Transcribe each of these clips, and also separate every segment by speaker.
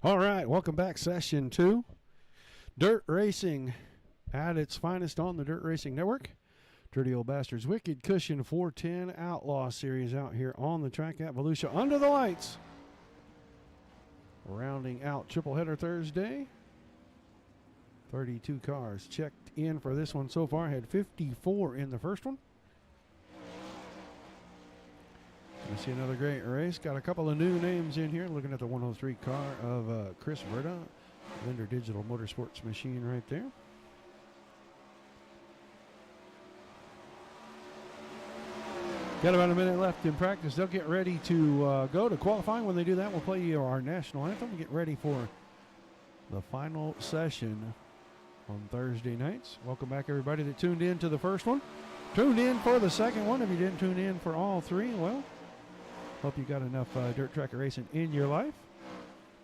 Speaker 1: All right, welcome back, session 2. Dirt racing at its finest on the Dirt Racing Network. Dirty Old Bastards Wicked Cushion 410 Outlaw Series out here on the track at Volusia under the lights. Rounding out triple header Thursday. 32 cars checked in for this one so far. Had 54 in the first one. You see another great race. Got a couple of new names in here. Looking at the 103 car of Chris Verda. Linder Digital Motorsports machine right there. Got about a minute left in practice. They'll get ready to go to qualifying. When they do that, we'll play you our national anthem. Get ready for the final session on Thursday nights. Welcome back, everybody that tuned in to the first one. Tuned in for the second one. If you didn't tune in for all three, well, hope you got enough dirt track racing in your life.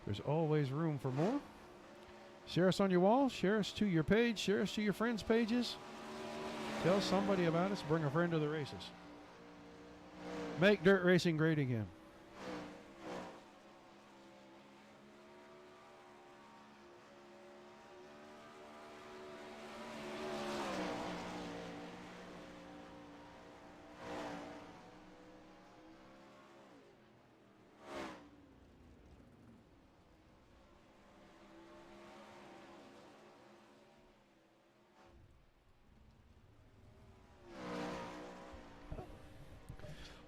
Speaker 1: There's always room for more. Share us on your wall. Share us to your page. Share us to your friends' pages. Tell somebody about us. Bring a friend to the races. Make dirt racing great again.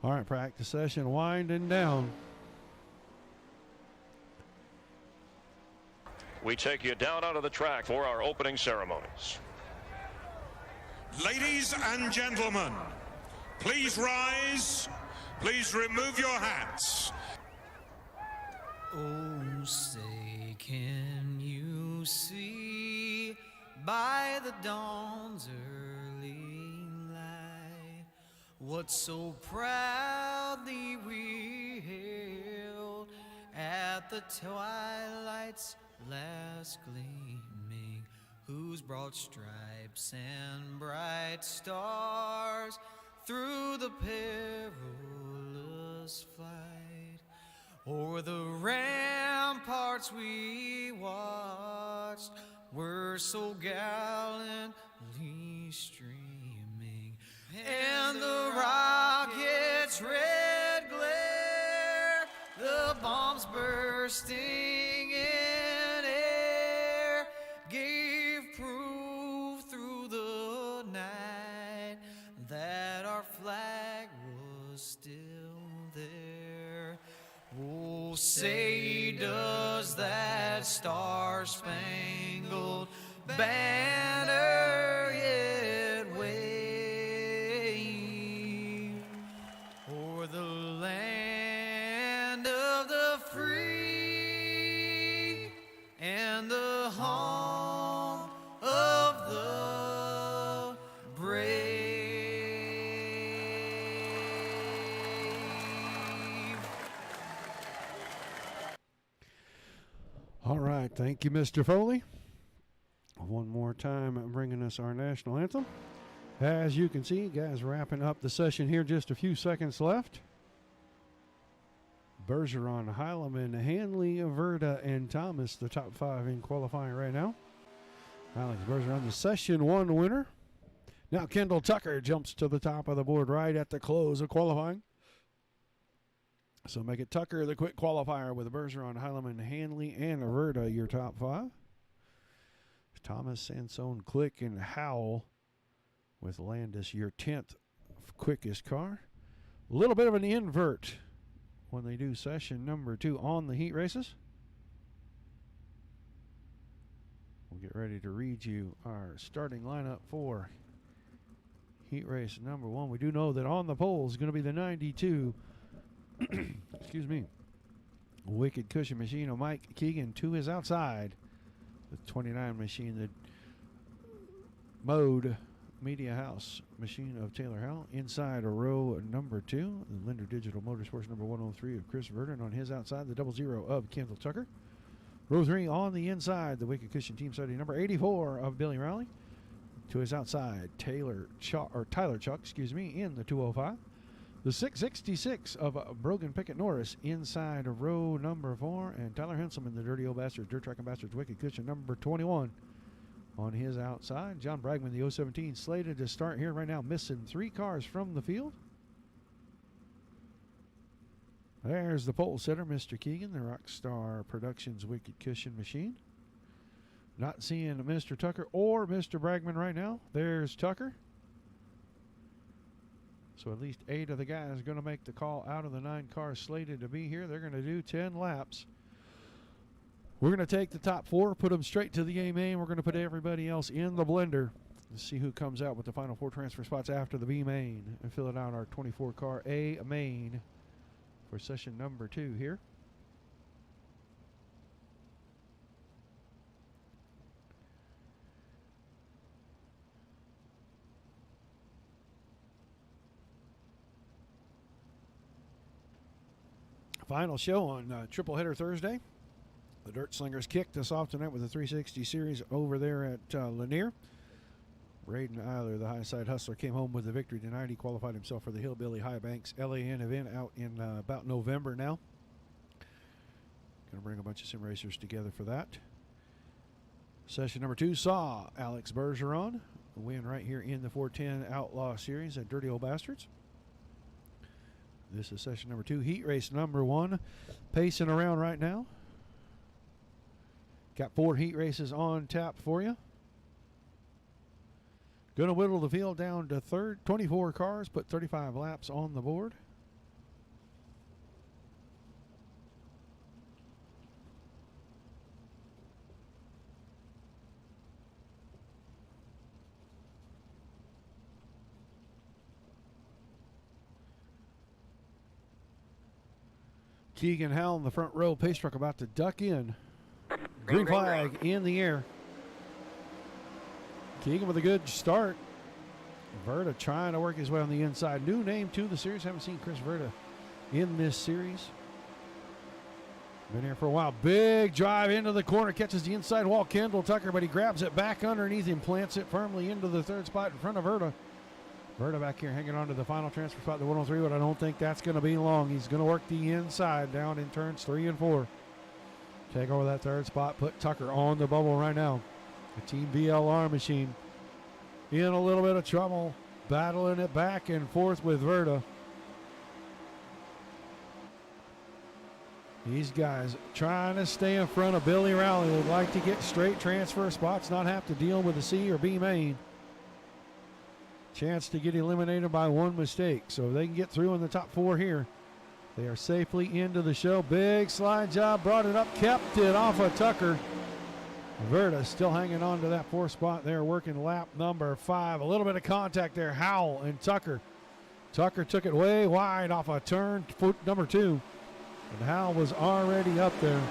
Speaker 1: All right, practice session winding down.
Speaker 2: We take you down onto the track for our opening ceremonies.
Speaker 3: Ladies and gentlemen, please rise. Please remove your hats.
Speaker 4: Oh, say, can you see by the dawn's early light what so proudly we hailed at the twilight's last gleaming, whose broad stripes and bright stars through the perilous flight o'er the ramparts we watched were so gallantly streaming, and the rocket's red glare, the bombs bursting in air, gave proof through the night that our flag was still there. Oh, say, does that star-spangled banner yet wave o'er the land of the free and the home of the brave?
Speaker 1: All right, thank you, Mr. Foley. One more time, bringing us our national anthem. As you can see, guys, wrapping up the session here. Just a few seconds left. Bergeron, Heilemann, Hanley, Averda, and Thomas, the top 5 in qualifying right now. Alex Bergeron, the session 1 winner. Now Kendall Tucker jumps to the top of the board right at the close of qualifying. So make it Tucker, the quick qualifier, with Bergeron, Heilemann, Hanley, and Averda, your top 5. Thomas, Sansone, Click, and Howell with Landis, your 10th quickest car. A little bit of an invert when they do session number 2 on the heat races. We'll get ready to read you our starting lineup for heat race number 1. We do know that on the pole is going to be the 92 excuse me, Wicked Cushion machine of Mike Keegan. To his outside, the 29 machine, the Mode Media House machine of Taylor Howell. Inside, a row number 2, the Linder Digital Motorsports number 103 of Chris Verden. On his outside, the 00 of Kendall Tucker. Row 3 on the inside, the Wicked Cushion team study number 84 of Billy Rowley. To his outside, Tyler Chuck, in the 205. The 666 of Brogan Pickett Norris inside of row number 4. And Tyler Henselman, the Dirty Old Bastards, Dirt Track Ambassadors, Wicked Cushion number 21 on his outside. John Bragman, the 017, slated to start here right now, missing 3 cars from the field. There's the pole setter, Mr. Keegan, the Rockstar Productions Wicked Cushion machine. Not seeing Mr. Tucker or Mr. Bragman right now. There's Tucker. So at least 8 of the guys are going to make the call out of the 9 cars slated to be here. They're going to do 10 laps. We're going to take the top 4, put them straight to the A main. We're going to put everybody else in the blender and see who comes out with the final 4 transfer spots after the B main and fill it out our 24 car A main for session number 2 here. Final show on triple header Thursday. The Dirt Slingers kicked us off tonight with the 360 series over there at Lanier. Braden Eiler, the high side hustler, came home with the victory tonight. He qualified himself for the Hillbilly High Banks LAN event out in about November now. Going to bring a bunch of sim racers together for that. Session number 2 saw Alex Bergeron win right here in the 410 Outlaw Series at Dirty Old Bastards. This is session number 2, heat race number 1, pacing around right now. Got 4 heat races on tap for you. Going to whittle the field down to 24 cars, put 35 laps on the board. Keegan Howell in the front row, pace truck about to duck in. Green flag in the air. Keegan with a good start. Verda trying to work his way on the inside. New name to the series. Haven't seen Chris Verda in this series. Been here for a while. Big drive into the corner. Catches the inside wall. Kendall Tucker, but he grabs it back underneath him. Plants it firmly into the 3rd spot in front of Verda. Verda back here hanging on to the final transfer spot, the 103, but I don't think that's going to be long. He's going to work the inside down in turns 3 and 4. Take over that 3rd spot. Put Tucker on the bubble right now. The Team BLR machine in a little bit of trouble. Battling it back and forth with Verda. These guys trying to stay in front of Billy Rowley. Would like to get straight transfer spots, not have to deal with the C or B main. Chance to get eliminated by 1 mistake. So if they can get through in the top 4 here, they are safely into the show. Big slide job, brought it up, kept it off of Tucker. Verda still hanging on to that 4th spot there, working lap number 5. A little bit of contact there, Howell and Tucker. Tucker took it way wide off a turn, foot number 2. And Howell was already up there.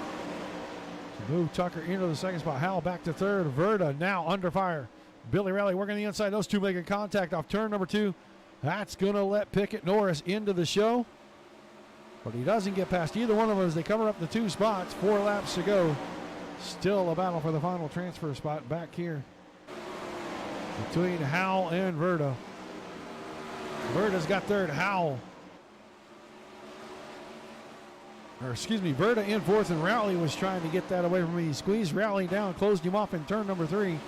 Speaker 1: To move Tucker into the 2nd spot. Howell back to 3rd. Verda now under fire. Billy Rowley working the inside. Those 2 making contact off turn number 2. That's going to let Pickett Norris into the show. But he doesn't get past either one of them as they cover up the 2 spots. 4 laps to go. Still a battle for the final transfer spot back here between Howell and Verda. Verda's got 3rd. Howell. Or excuse me, Verda in 4th, and Rowley was trying to get that away from me. He squeezed Rowley down, closed him off in turn number 3.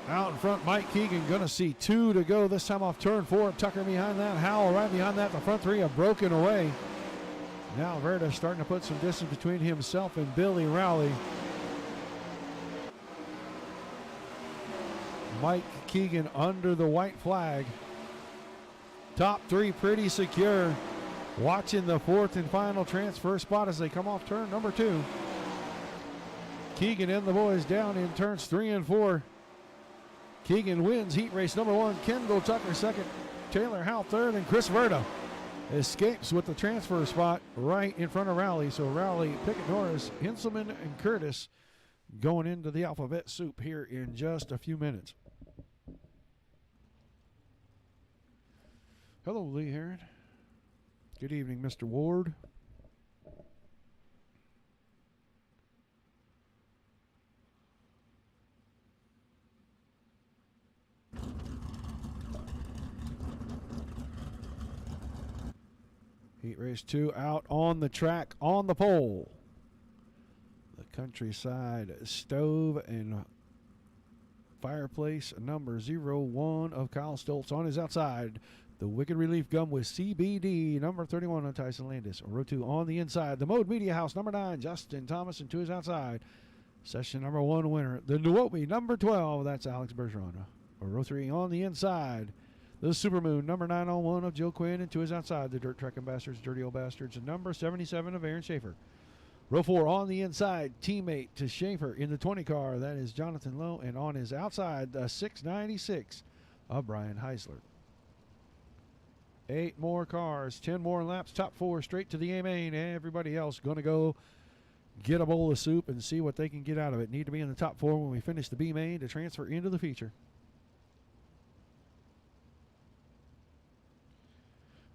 Speaker 1: Out in front, Mike Keegan going to see 2 to go this time off turn 4. Tucker behind that. Howell right behind that. The front 3 are broken away. Now Verda starting to put some distance between himself and Billy Rowley. Mike Keegan under the white flag. Top 3 pretty secure. Watching the 4th and final transfer spot as they come off turn number 2. Keegan and the boys down in turns 3 and 4. Keegan wins heat race number 1. Kendall Tucker 2nd. Taylor Howell 3rd. And Chris Verda escapes with the transfer spot right in front of Rowley. So Rowley, Pickett Norris, Henselman, and Curtis going into the alphabet soup here in just a few minutes. Hello, Lee Heron. Good evening, Mr. Ward. Heat race 2 out on the track on the pole. The Countryside Stove and Fireplace number 01 of Kyle Stoltz on his outside. The Wicked Relief Gum with CBD number 31 on Tyson Landis. Row 2 on the inside. The Mode Media House number 9, Justin Thomas, and to his outside. Session number 1 winner. The Nuopi number 12, that's Alex Bergeron. Row 3 on the inside. The Supermoon number 901 of Joe Quinn, and to his outside. The Dirt Track Ambassadors, Dirty Old Bastards, number 77 of Aaron Schaefer. Row 4 on the inside, teammate to Schaefer in the 20 car. That is Jonathan Lowe, and on his outside, the 696 of Brian Heisler. 8 more cars, 10 more laps, top 4 straight to the A main. Everybody else going to go get a bowl of soup and see what they can get out of it. Need to be in the top 4 when we finish the B main to transfer into the feature.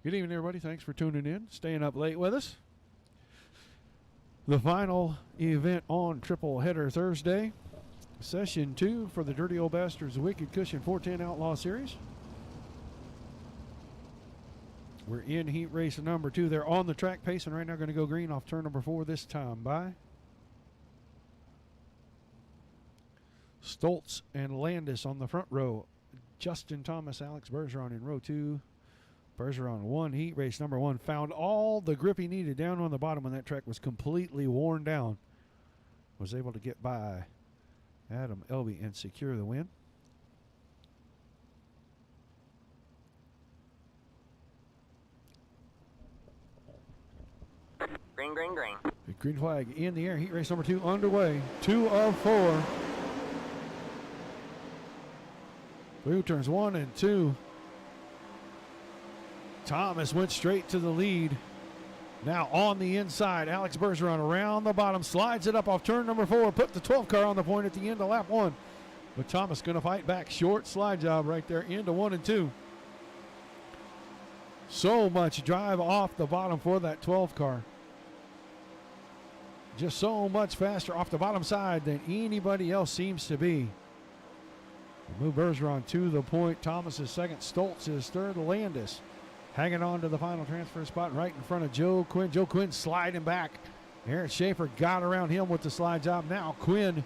Speaker 1: Good evening, everybody. Thanks for tuning in, staying up late with us. The final event on Triple Header Thursday. Session 2 for the Dirty Old Bastards Wicked Cushion 410 Outlaw Series. We're in heat race number 2. They're on the track pacing right now. Going to go green off turn number 4 this time by Stoltz and Landis on the front row. Justin Thomas, Alex Bergeron in row 2. Bergeron won heat race number 1. Found all the grip he needed down on the bottom when that track was completely worn down. Was able to get by Adam Elby and secure the win.
Speaker 5: Green, green, green.
Speaker 1: Big green flag in the air. Heat race number 2 underway. 2 of 4. Through turns 1 and 2. Thomas went straight to the lead. Now on the inside, Alex Bergeron around the bottom, slides it up off turn number 4, put the 12 car on the point at the end of lap 1. But Thomas going to fight back. Short slide job right there into 1 and 2. So much drive off the bottom for that 12 car. Just so much faster off the bottom side than anybody else seems to be. Move Bergeron to the point. Thomas is second. Stoltz is third. Landis hanging on to the final transfer spot right in front of Joe Quinn. Joe Quinn sliding back. Aaron Schaefer got around him with the slide job. Now Quinn,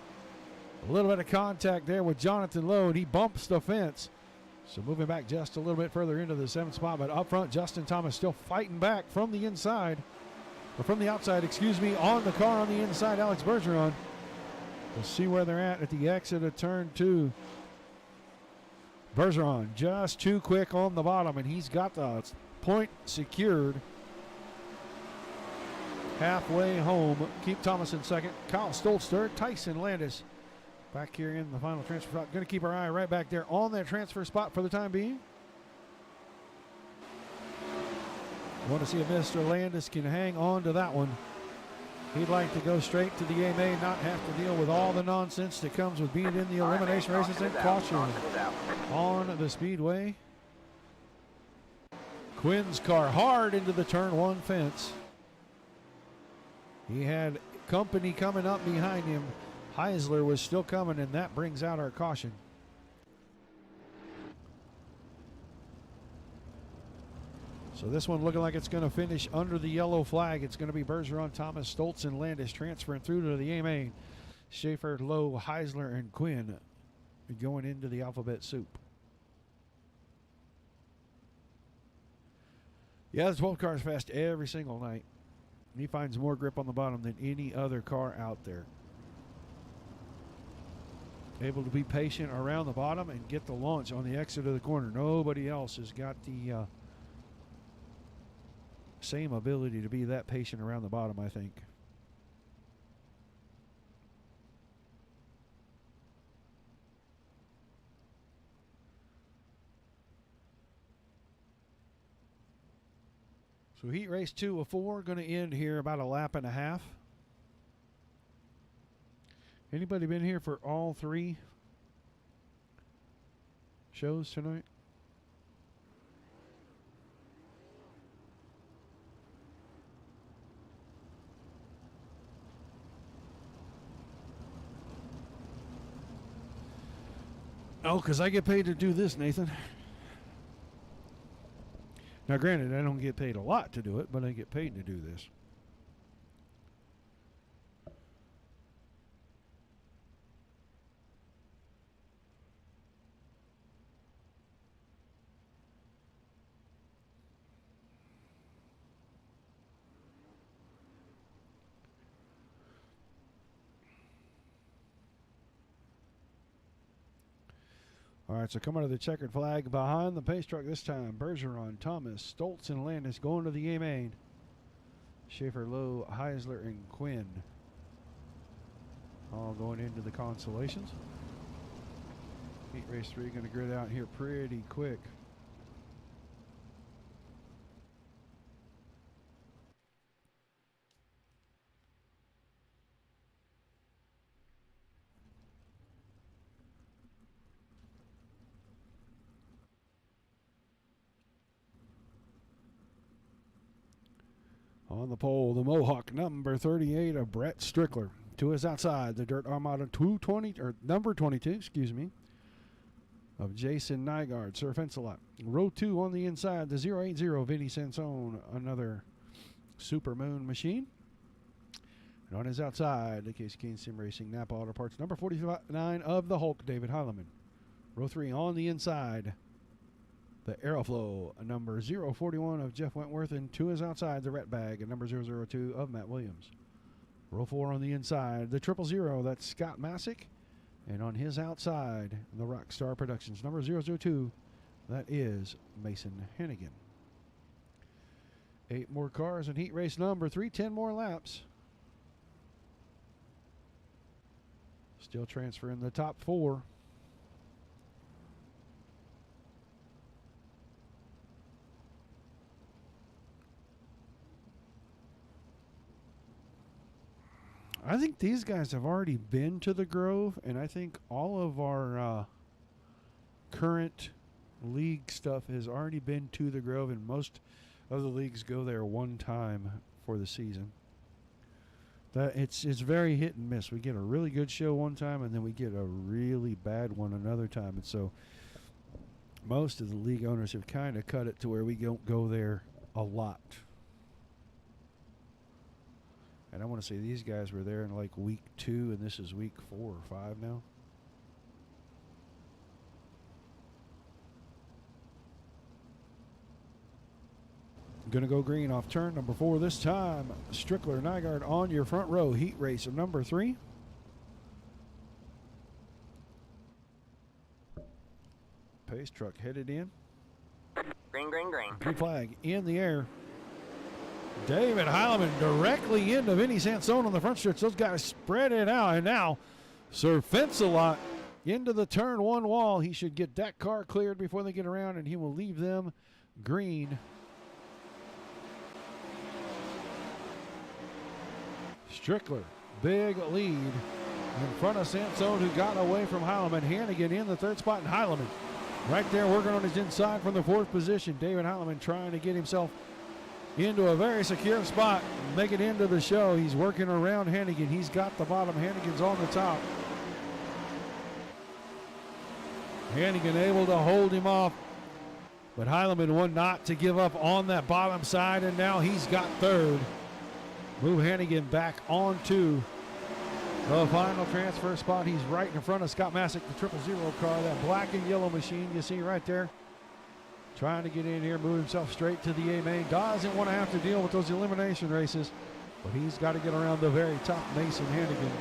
Speaker 1: a little bit of contact there with Jonathan Lowe, and he bumps the fence. So moving back just a little bit further into the 7th spot, but up front, Justin Thomas still fighting back from the inside. Or from the outside, excuse me, on the car on the inside, Alex Bergeron. We'll see where they're at the exit of turn 2. Bergeron just too quick on the bottom, and he's got the point secured. Halfway home. Keep Thomas in second. Kyle Stoltz third. Tyson Landis back here in the final transfer spot. Going to keep our eye right back there on that transfer spot for the time being. Want to see if Mr. Landis can hang on to that one. He'd like to go straight to the A main, not have to deal with all the nonsense that comes with being in the elimination races and caution on the speedway. Quinn's car hard into the turn 1 fence. He had company coming up behind him. Heisler was still coming, and that brings out our caution. So this one looking like it's going to finish under the yellow flag. It's going to be Bergeron, Thomas, Stoltz, and Landis transferring through to the A main. Schaefer, Lowe, Heisler, and Quinn going into the alphabet soup. Yeah, the 12 car is fast every single night. He finds more grip on the bottom than any other car out there. Able to be patient around the bottom and get the launch on the exit of the corner. Nobody else has got the same ability to be that patient around the bottom, I think. So heat race 2 of 4 going to end here about a lap and a half. Anybody been here for all 3 shows tonight? Oh, because I get paid to do this, Nathan. Now, granted, I don't get paid a lot to do it, but I get paid to do this. All right, so coming to the checkered flag behind the pace truck this time. Bergeron, Thomas, Stoltz, and Landis going to the A main. Schaefer, Lowe, Heisler, and Quinn all going into the consolations. Heat race 3 going to grid out here pretty quick. On the pole, the Mohawk, number 38 of Brett Strickler. To his outside, the Dirt Armada 220, or number 22, excuse me, of Jason Nygaard, Sir Fence-A-Lot. Row 2 on the inside, the 080 Vinny Sansone, another Super Moon machine. And on his outside, the Casey Kane Sim Racing Napa Auto Parts, number 49 of the Hulk, David Heilemann. Row 3 on the inside, the Aeroflow, number 041 of Jeff Wentworth, and to his outside, the Rat Bag, and number 002 of Matt Williams. Row 4 on the inside, the 000, that's Scott Masick, and on his outside, the Rockstar Productions, number 002, that is Mason Hannigan. 8 more cars in heat race number 3, 10 more laps. Still transferring the top 4. I think these guys have already been to the Grove, and I think all of our current league stuff has already been to the Grove, and most of the leagues go there one time for the season. It's very hit and miss. We get a really good show one time, and then we get a really bad one another time. And so most of the league owners have kind of cut it to where we don't go there a lot. And I want to say these guys were there in like week 2, and this is week 4 or 5 now. Going to go green off turn number 4 this time. Strickler, Nygaard on your front row. Heat race of number 3. Pace truck headed in.
Speaker 5: Green, green, green.
Speaker 1: Green flag in the air. David Heilemann directly into Vinny Sansone on the front stretch. Those guys spread it out, and now Sir Fence-A-Lot into the turn 1 wall. He should get that car cleared before they get around, and he will leave them green. Strickler, big lead in front of Sansone, who got away from Heilemann. Hannigan in the 3rd spot, and Heilemann right there working on his inside from the 4th position. David Heilemann trying to get himself into a very secure spot, make it into the show. He's working around Hannigan. He's got the bottom. Hannigan's on the top. Hannigan able to hold him off, but Heilemann one not to give up on that bottom side, and now he's got 3rd. Move Hannigan back onto the final transfer spot. He's right in front of Scott Masick, the 000 car, that black and yellow machine you see right there. Trying to get in here, move himself straight to the A main. Doesn't want to have to deal with those elimination races, but he's got to get around the very top, Mason Hannigan,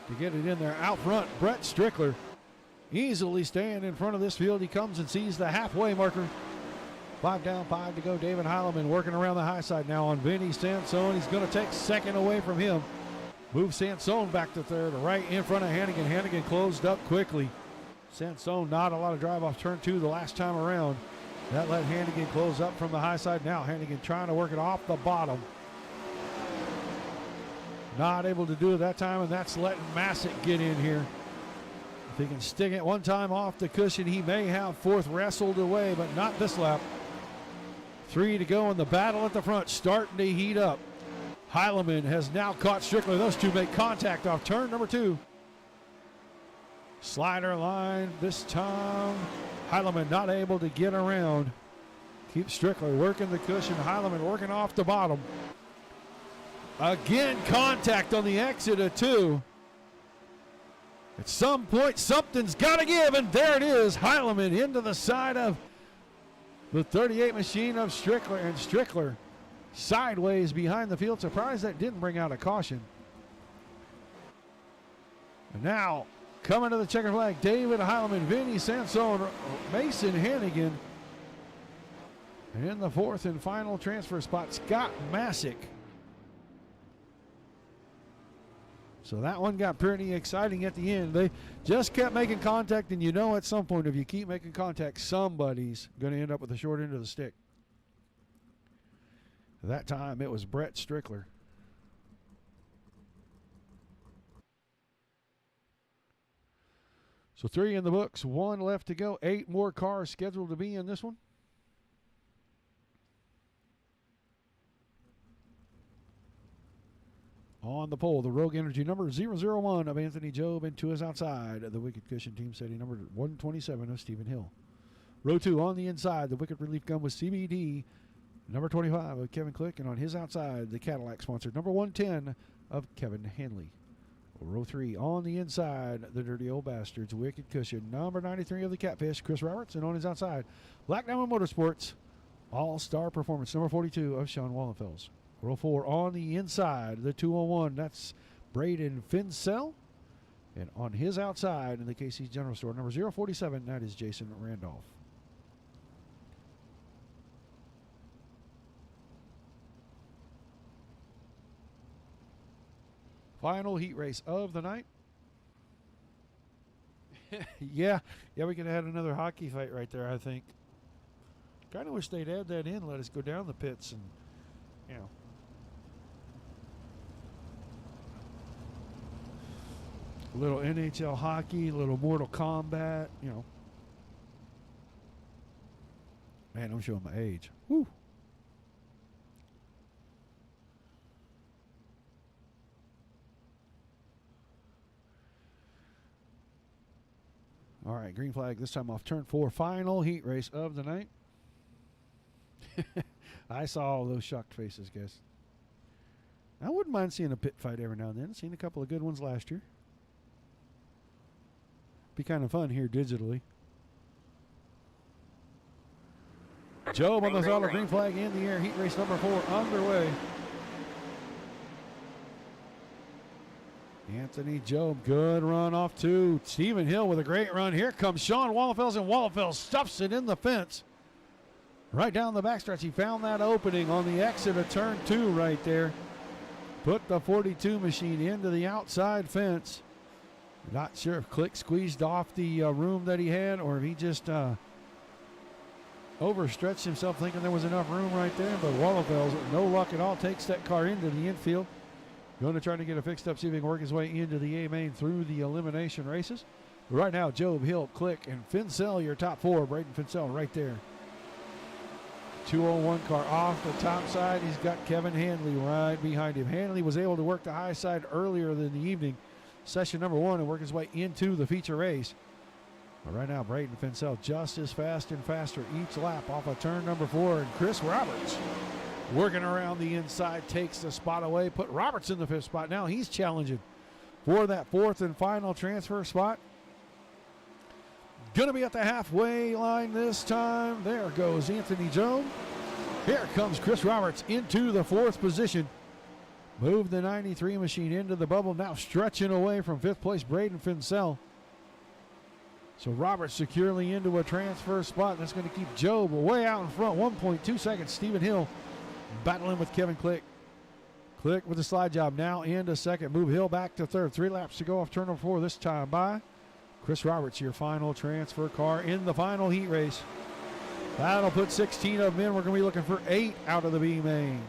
Speaker 1: to get it in there. Out front, Brett Strickler easily staying in front of this field. He comes and sees the halfway marker. 5 down, 5 to go. David Heilemann working around the high side now on Vinny Sansone. He's going to take 2nd away from him. Move Sansone back to 3rd, right in front of Hannigan. Hannigan closed up quickly. Sansone not a lot of drive off turn 2 the last time around. That let Hannigan close up from the high side. Now Hannigan trying to work it off the bottom. Not able to do it that time, and that's letting Masick get in here. If he can stick it one time off the cushion, he may have 4th wrestled away, but not this lap. 3 to go in the battle at the front, starting to heat up. Heilemann has now caught Strickler. Those two make contact off turn number 2. Slider line this time. Heilemann not able to get around Keep Strickler working the cushion. Heilemann working off the bottom. Again, contact on the exit of 2. At some point, something's got to give, and there it is. Heilemann into the side of the 38 machine of Strickler, and Strickler sideways behind the field. Surprised that didn't bring out a caution. And now, coming to the checker flag, David Heilemann, Vinny Sansone, Mason Hannigan. And in the 4th and final transfer spot, Scott Masick. So that one got pretty exciting at the end. They just kept making contact, and you know at some point if you keep making contact, somebody's going to end up with the short end of the stick. That time it was Brett Strickler. So 3 in the books, 1 left to go. 8 more cars scheduled to be in this one. On the pole, the Rogue Energy number 001 of Anthony Job, and to his outside, the Wicked Cushion Team Setting number 127 of Stephen Hill. Row 2 on the inside, the Wicked Relief Gun with CBD number 25 of Kevin Click, and on his outside, the Cadillac sponsored number 110 of Kevin Hanley. Row 3 on the inside, the Dirty Old Bastards, Wicked Cushion number 93 of the Catfish, Chris Roberts, and on his outside, Black Diamond Motorsports, All-Star Performance number 42 of Sean Wallenfels. Row 4 on the inside, the 201, that's Braden Finsell. And on his outside in the KC's General Store, number 047, that is Jason Randolph. Final heat race of the night. yeah, we could have had another hockey fight right there, I think. Kind of wish they'd add that in, let us go down the pits and, you know. A little NHL hockey, a little Mortal Kombat, you know. Man, I'm showing my age. Woo. All right, green flag this time off turn 4. Final heat race of the night. I saw all those shocked faces, guys. I wouldn't mind seeing a pit fight every now and then. Seen a couple of good ones last year. Be kind of fun here digitally. Job on the solid green flag in the air. Heat race number 4 underway. Anthony Job, good run off 2. Stephen Hill with a great run. Here comes Sean Wallenfels, and Wallenfels stuffs it in the fence. Right down the backstretch. He found that opening on the exit of turn 2 right there. Put the 42 machine into the outside fence. Not sure if Click squeezed off the room that he had, or if he just overstretched himself thinking there was enough room right there. But Wallenfels, no luck at all, takes that car into the infield. Going to try to get it fixed up, see if he can work his way into the A main through the elimination races. But right now, Job, Hill, Click, and Finsell, your top 4. Braden Finsell right there. 201 car off the top side. He's got Kevin Hanley right behind him. Hanley was able to work the high side earlier in the evening, session number 1, and work his way into the feature race. But right now, Braden Finsell just as fast and faster each lap off of turn number 4. And Chris Roberts working around the inside, takes the spot away, put Roberts in the 5th spot. Now he's challenging for that 4th and final transfer spot. Gonna be at the halfway line this time. There goes Anthony Job. Here comes Chris Roberts into the 4th position. Moved the 93 machine into the bubble. Now stretching away from 5th place, Braden Finsell. So Roberts securely into a transfer spot. That's going to keep Job way out in front. 1.2 seconds. Stephen Hill battling with Kevin Click. Click with the slide job now into 2nd. Move Hill back to 3rd. 3 laps to go off turn number 4 this time by Chris Roberts, your final transfer car in the final heat race. That'll put 16 of them in. We're going to be looking for 8 out of the B main.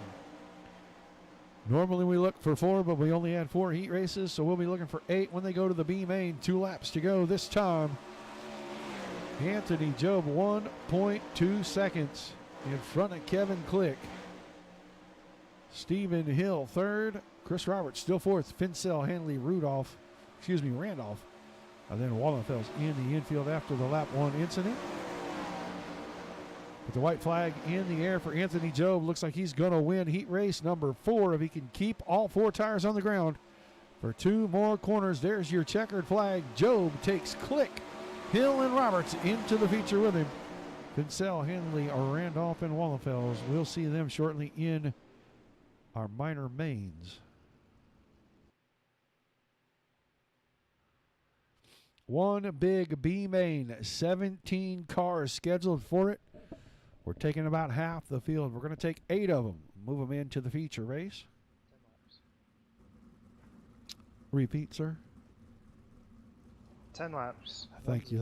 Speaker 1: Normally we look for 4, but we only had 4 heat races, so we'll be looking for 8 when they go to the B main. 2 laps to go this time. Anthony Job 1.2 seconds in front of Kevin Click. Stephen Hill 3rd. Chris Roberts still 4th. Finsell, Hanley, Randolph. And then Wallenfels in the infield after the lap 1 incident. With the white flag in the air for Anthony Job, looks like he's going to win heat race number 4 if he can keep all 4 tires on the ground for 2 more corners. There's your checkered flag. Job takes Click, Hill, and Roberts into the feature with him. Pincel, Henley, Randolph, and Wallenfels. We'll see them shortly in our minor mains. One big B main, 17 cars scheduled for it. We're taking about half the field. We're going to take 8 of them, move them into the feature race. Repeat, sir.
Speaker 6: 10 laps.
Speaker 1: Thank you.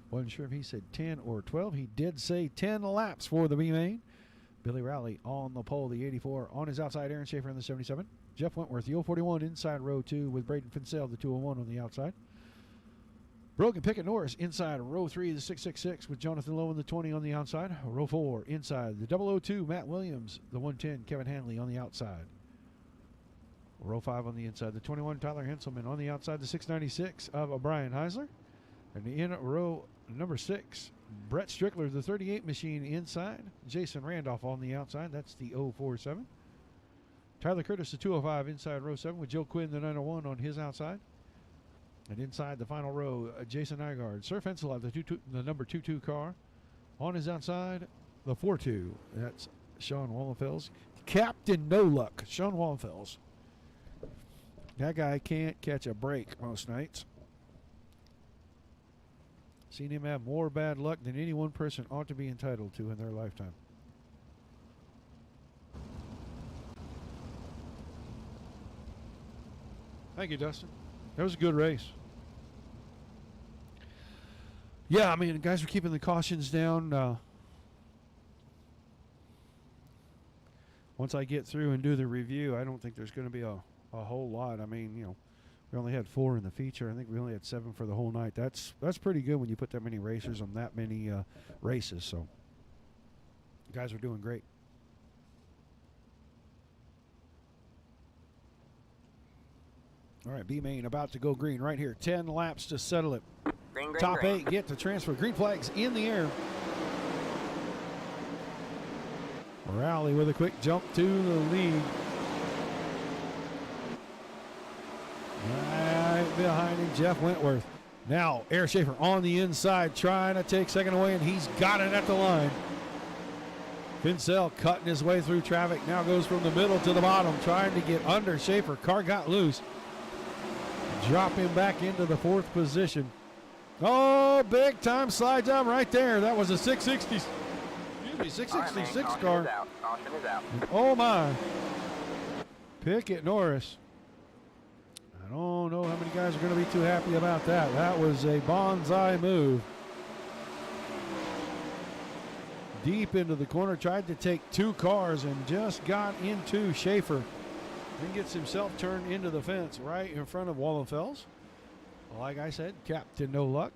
Speaker 1: Wasn't sure if he said 10 or 12. He did say 10 laps for the B main. Billy Rowley on the pole, the 84. On his outside, Aaron Schaefer in the 77. Jeff Wentworth, the 041 inside row 2 with Braden Fincel, the 201 on the outside. Brogan Pickett Norris inside row 3, the 666 with Jonathan Lowe in the 20 on the outside. Row 4 inside the 002, Matt Williams, the 110, Kevin Hanley on the outside. Row 5 on the inside, the 21, Tyler Henselman on the outside, the 696 of Brian Heisler. And in row number 6, Brett Strickler, the 38 machine inside. Jason Randolph on the outside, that's the 047. Tyler Curtis, the 205 inside row 7 with Joe Quinn, the 901 on his outside. And inside the final row, Jason Nygaard. Sir Fencelov, the number 22 car. On his outside, the 42. That's Sean Wallenfels. Captain No Luck, Sean Wallenfels. That guy can't catch a break most nights. Seen him have more bad luck than any one person ought to be entitled to in their lifetime. Thank you, Dustin. That was a good race. Yeah, I mean, the guys are keeping the cautions down. Once I get through and do the review, I don't think there's going to be a whole lot. I mean, you know, we only had 4 in the feature. I think we only had 7 for the whole night. That's pretty good when you put that many racers on that many races. So, the guys are doing great. All right, B main about to go green right here. 10 laps to settle it.
Speaker 5: Green, green,
Speaker 1: Top
Speaker 5: green.
Speaker 1: 8 get to transfer. Green flags in the air. Rowley with a quick jump to the lead. Right behind him, Jeff Wentworth. Now, Aaron Schaefer on the inside trying to take second away, and he's got it at the line. Fincel cutting his way through traffic. Now goes from the middle to the bottom, trying to get under Schaefer. Car got loose. Drop him back into the 4th position. Oh, big time slide job right there. That was a 666 car.
Speaker 5: Caution is out.
Speaker 1: Oh my. Pickett Norris. I don't know how many guys are going to be too happy about that. That was a bonsai move. Deep into the corner, tried to take 2 cars and just got into Schaefer. Then gets himself turned into the fence right in front of Wallenfels. Like I said, Captain No Luck.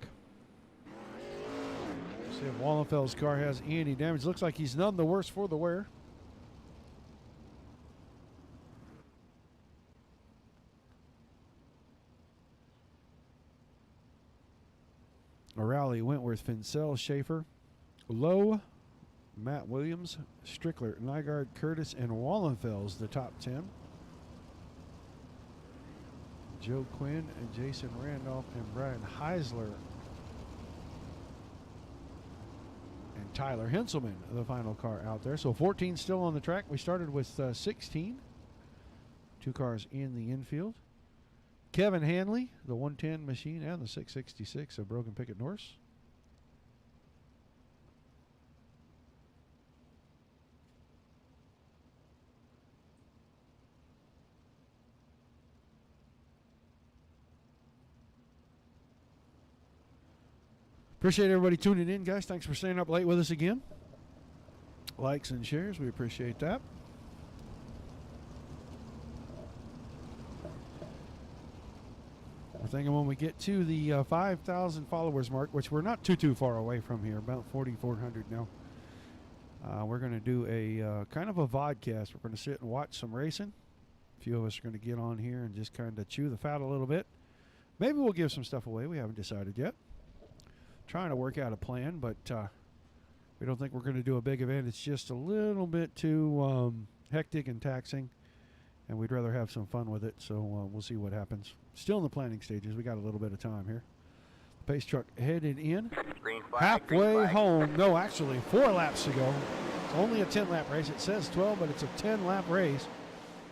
Speaker 1: See if Wallenfels' car has any damage. Looks like he's none the worse for the wear. Rowley, Wentworth, Fincel, Schaefer, Lowe, Matt Williams, Strickler, Nygaard, Curtis, and Wallenfels, the top 10. Joe Quinn and Jason Randolph and Brian Heisler and Tyler Henselman, the final car out there. So 14 still on the track. We started with 16. 2 cars in the infield. Kevin Hanley, the 110 machine, and the 666 of Brogan Pickett Norris. Appreciate everybody tuning in, guys. Thanks for staying up late with us again. Likes and shares, we appreciate that. We're thinking when we get to the 5,000 followers mark, which we're not too far away from here, about 4,400 now. We're going to do a kind of a vodcast. We're going to sit and watch some racing. A few of us are going to get on here and just kind of chew the fat a little bit. Maybe we'll give some stuff away. We haven't decided yet. Trying to work out a plan, but We don't think we're going to do a big event. It's just a little bit too hectic and taxing, and we'd rather have some fun with it. So we'll see what happens. Still in the planning stages. We got a little bit of time here. The pace truck headed in.
Speaker 5: Green flag.
Speaker 1: Halfway
Speaker 5: green flag.
Speaker 1: home. No, actually 4 laps to go. It's only a 10-lap race. It says 12, but it's a 10-lap race.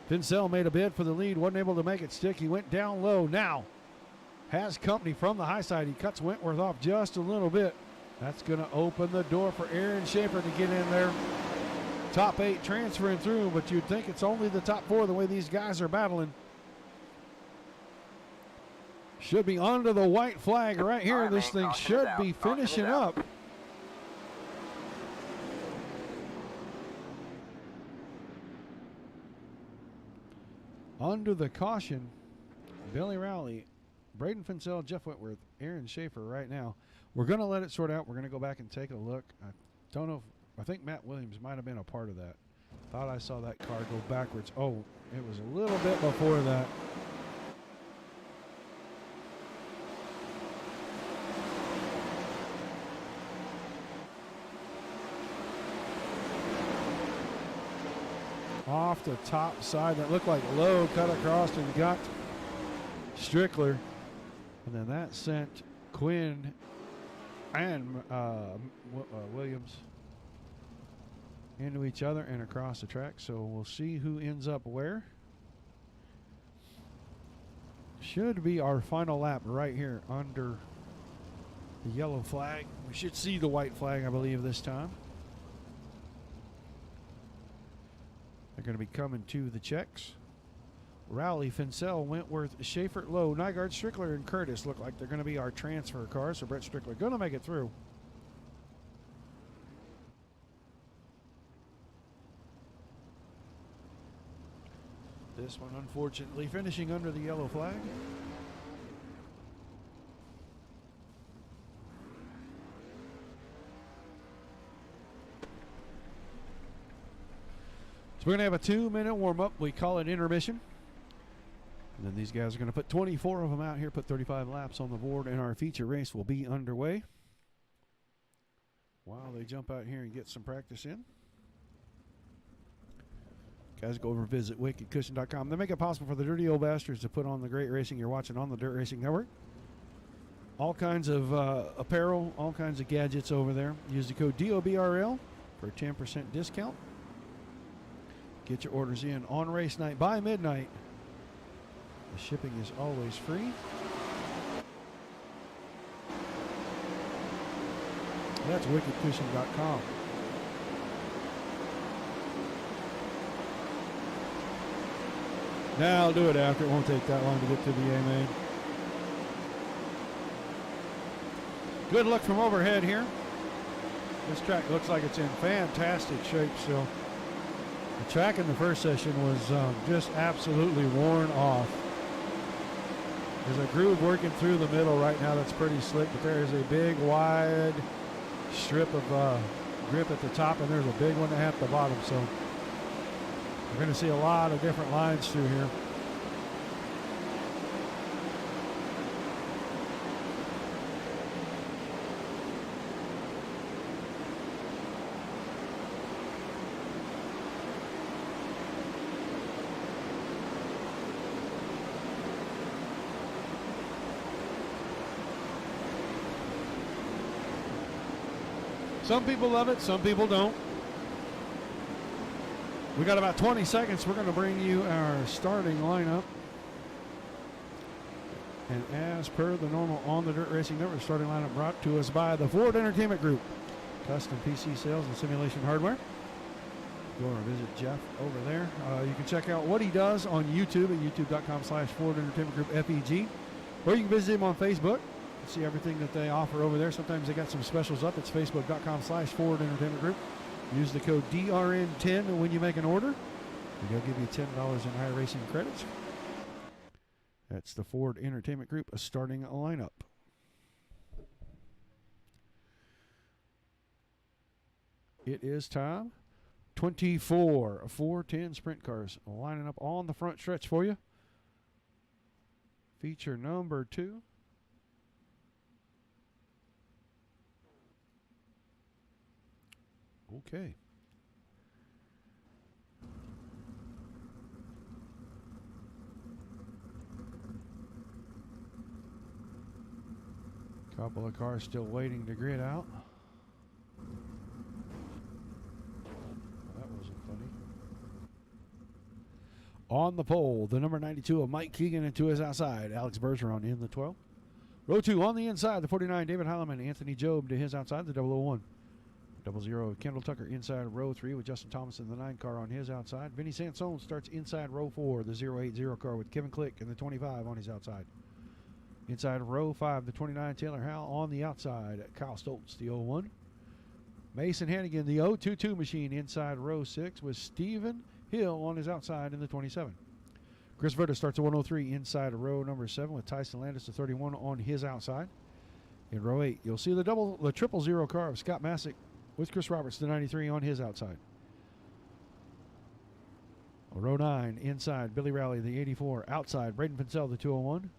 Speaker 1: Pincel made a bid for the lead. Wasn't able to make it stick. He went down low. Now has company from the high side. He cuts Wentworth off just a little bit. That's going to open the door for Aaron Schaefer to get in there. Top 8 transferring through, but you'd think it's only the top 4 the way these guys are battling. Should be under the white flag right here.
Speaker 5: All right,
Speaker 1: This
Speaker 5: man,
Speaker 1: thing
Speaker 5: caution
Speaker 1: should
Speaker 5: is out.
Speaker 1: be
Speaker 5: Caution is
Speaker 1: finishing
Speaker 5: out.
Speaker 1: up. Under the caution, Billy Rowley, Braden Fincel, Jeff Whitworth, Aaron Schaefer right now. We're going to let it sort out. We're going to go back and take a look. I don't know. I think Matt Williams might have been a part of that. Thought I saw that car go backwards. Oh, it was a little bit before that. Off the top side, that looked like low, cut across and got Strickler. And then that sent Quinn and Williams into each other and across the track. So we'll see who ends up where. Should be our final lap right here under the yellow flag. We should see the white flag, I believe, this time. They're going to be coming to the checks. Rowley, Fincel, Wentworth, Schaefer, Lowe, Nygaard, Strickler, and Curtis look like they're going to be our transfer cars. So Brett Strickler going to make it through. This one, unfortunately, finishing under the yellow flag. So we're going to have a 2-minute warm-up. We call it intermission. And then these guys are going to put 24 of them out here, put 35 laps on the board, and our feature race will be underway. While they jump out here and get some practice in. Guys, go over and visit wickedcushion.com. They make it possible for the Dirty Old Bastards to put on the great racing you're watching on the Dirt Racing Network. All kinds of apparel, all kinds of gadgets over there. Use the code DOBRL for a 10% discount. Get your orders in on race night by midnight. The shipping is always free. That's wickedcushion.com. Now I'll do it after. It won't take that long to get to the A-main. Good look from overhead here. This track looks like it's in fantastic shape still. The track in the first session was just absolutely worn off. There's a groove working through the middle right now that's pretty slick, but there is a big wide strip of grip at the top, and there's a big one at the bottom. So we're going to see a lot of different lines through here. Some people love it, some people don't. We got about 20 seconds. We're going to bring you our starting lineup. And as per the normal on the Dirt Racing Network, starting lineup brought to us by the Ford Entertainment Group. Custom PC sales and simulation hardware. Go and visit Jeff over there. You can check out what he does on YouTube at youtube.com/Ford Entertainment Group FEG. Or you can visit him on Facebook. See everything that they offer over there. Sometimes they got some specials up. It's facebook.com/Ford Entertainment Group. Use the code DRN10 when you make an order, and they'll give you $10 in iRacing credits. That's the Ford Entertainment Group, a starting lineup. It is time. 24 410 sprint cars lining up on the front stretch for you. Feature number 2. Okay. Couple of cars still waiting to grid out. That wasn't funny. On the pole, the number 92 of Mike Keegan into his outside. Alex Bergeron in the 12. Row 2 on the inside, the 49, David Heileman. Anthony Job to his outside, the 001. 00, Kendall Tucker inside row 3 with Justin Thomas in the 9 car on his outside. Vinny Sansone starts inside row 4, the 080 car with Kevin Click and the 25 on his outside. Inside row 5, the 29, Taylor Howell on the outside. Kyle Stoltz, the 01. Mason Hannigan, the 022 machine inside row 6 with Stephen Hill on his outside in the 27. Chris Verta starts at 103 inside row number 7 with Tyson Landis, the 31 on his outside. In row 8, you'll see the 000 car of Scott Masick with Chris Roberts, the 93 on his outside. Row 9, inside, Billy Rowley, the 84. Outside, Braden Pincel, the 201.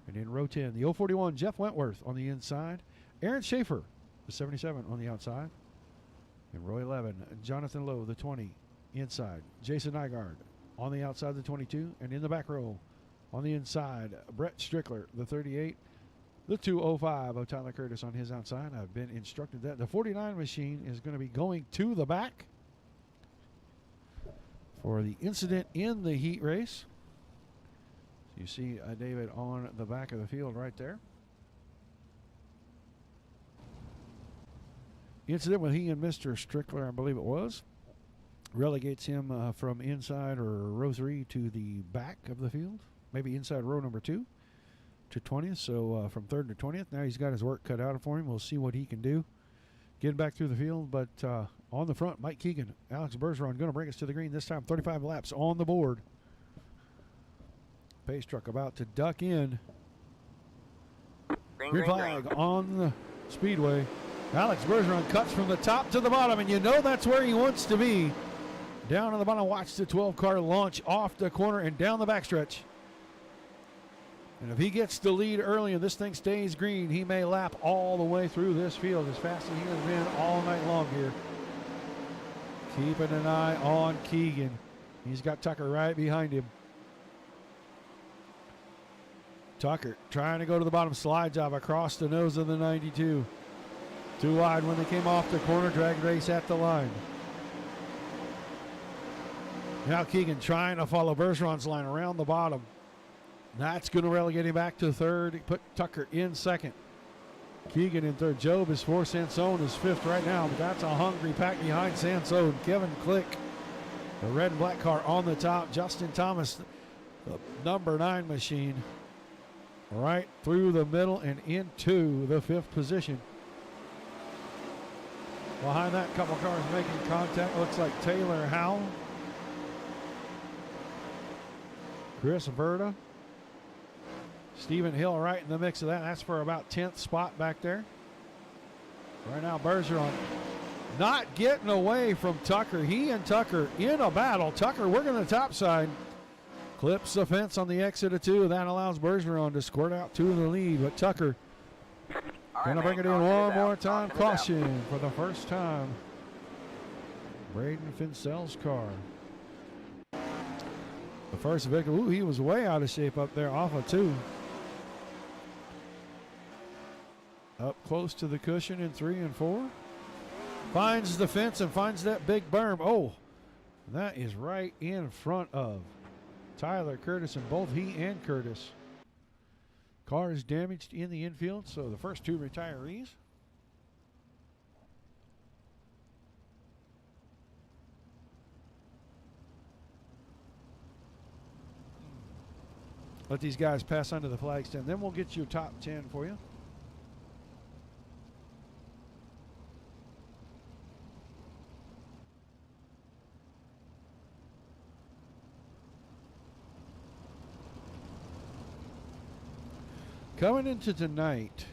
Speaker 1: And in row 10, the 041, Jeff Wentworth on the inside. Aaron Schaefer, the 77 on the outside. In row 11, Jonathan Lowe, the 20, inside. Jason Nygaard on the outside, the 22. And in the back row, on the inside, Brett Strickler, the 38. The 205 of Tyler Curtis on his outside. I've been instructed that the 49 machine is going to be going to the back for the incident in the heat race. So you see David on the back of the field right there. Incident with he and Mr. Strickler, I believe it was, relegates him from inside or row 3 to the back of the field, maybe inside row number 2 to 20th. So from 3rd to 20th, now he's got his work cut out for him. We'll see what he can do getting back through the field. But on the front, Mike Keegan, Alex Bergeron going to bring us to the green this time. 35 laps on the board. Pace truck about to duck in. Green flag on the speedway. Alex Bergeron cuts from the top to the bottom, and you know that's where he wants to be. Down on the bottom, watch the 12 car launch off the corner and down the backstretch. And if he gets the lead early and this thing stays green, he may lap all the way through this field as fast as he has been all night long here. Keeping an eye on Keegan. He's got Tucker right behind him. Tucker trying to go to the bottom, slide job across the nose of the 92. Too wide when they came off the corner, drag race at the line. Now Keegan trying to follow Bergeron's line around the bottom. That's going to relegate him back to 3rd. Put Tucker in 2nd. Keegan in 3rd. Job is 4th. Sansone is 5th right now, but that's a hungry pack behind Sansone. Kevin Click, the red and black car on the top. Justin Thomas, the number 9 machine, right through the middle and into the 5th position. Behind that, couple cars making contact. Looks like Taylor Howell, Chris Verta, Stephen Hill right in the mix of that. That's for about 10th spot back there. Right now, Bergeron not getting away from Tucker. He and Tucker in a battle. Tucker working the top side. Clips the fence on the exit of 2. That allows Bergeron to squirt out to the lead. But Tucker going to bring it in one more time. Caution for the first time. Braden Fincel's car. The first victim. Ooh, he was way out of shape up there off of 2. Up close to the cushion in 3 and 4. Finds the fence and finds that big berm. Oh, that is right in front of Tyler Curtis, and both he and Curtis. Car is damaged in the infield, so the first 2 retirees. Let these guys pass under the flag stand. Then we'll get you top 10 for you. Coming into tonight,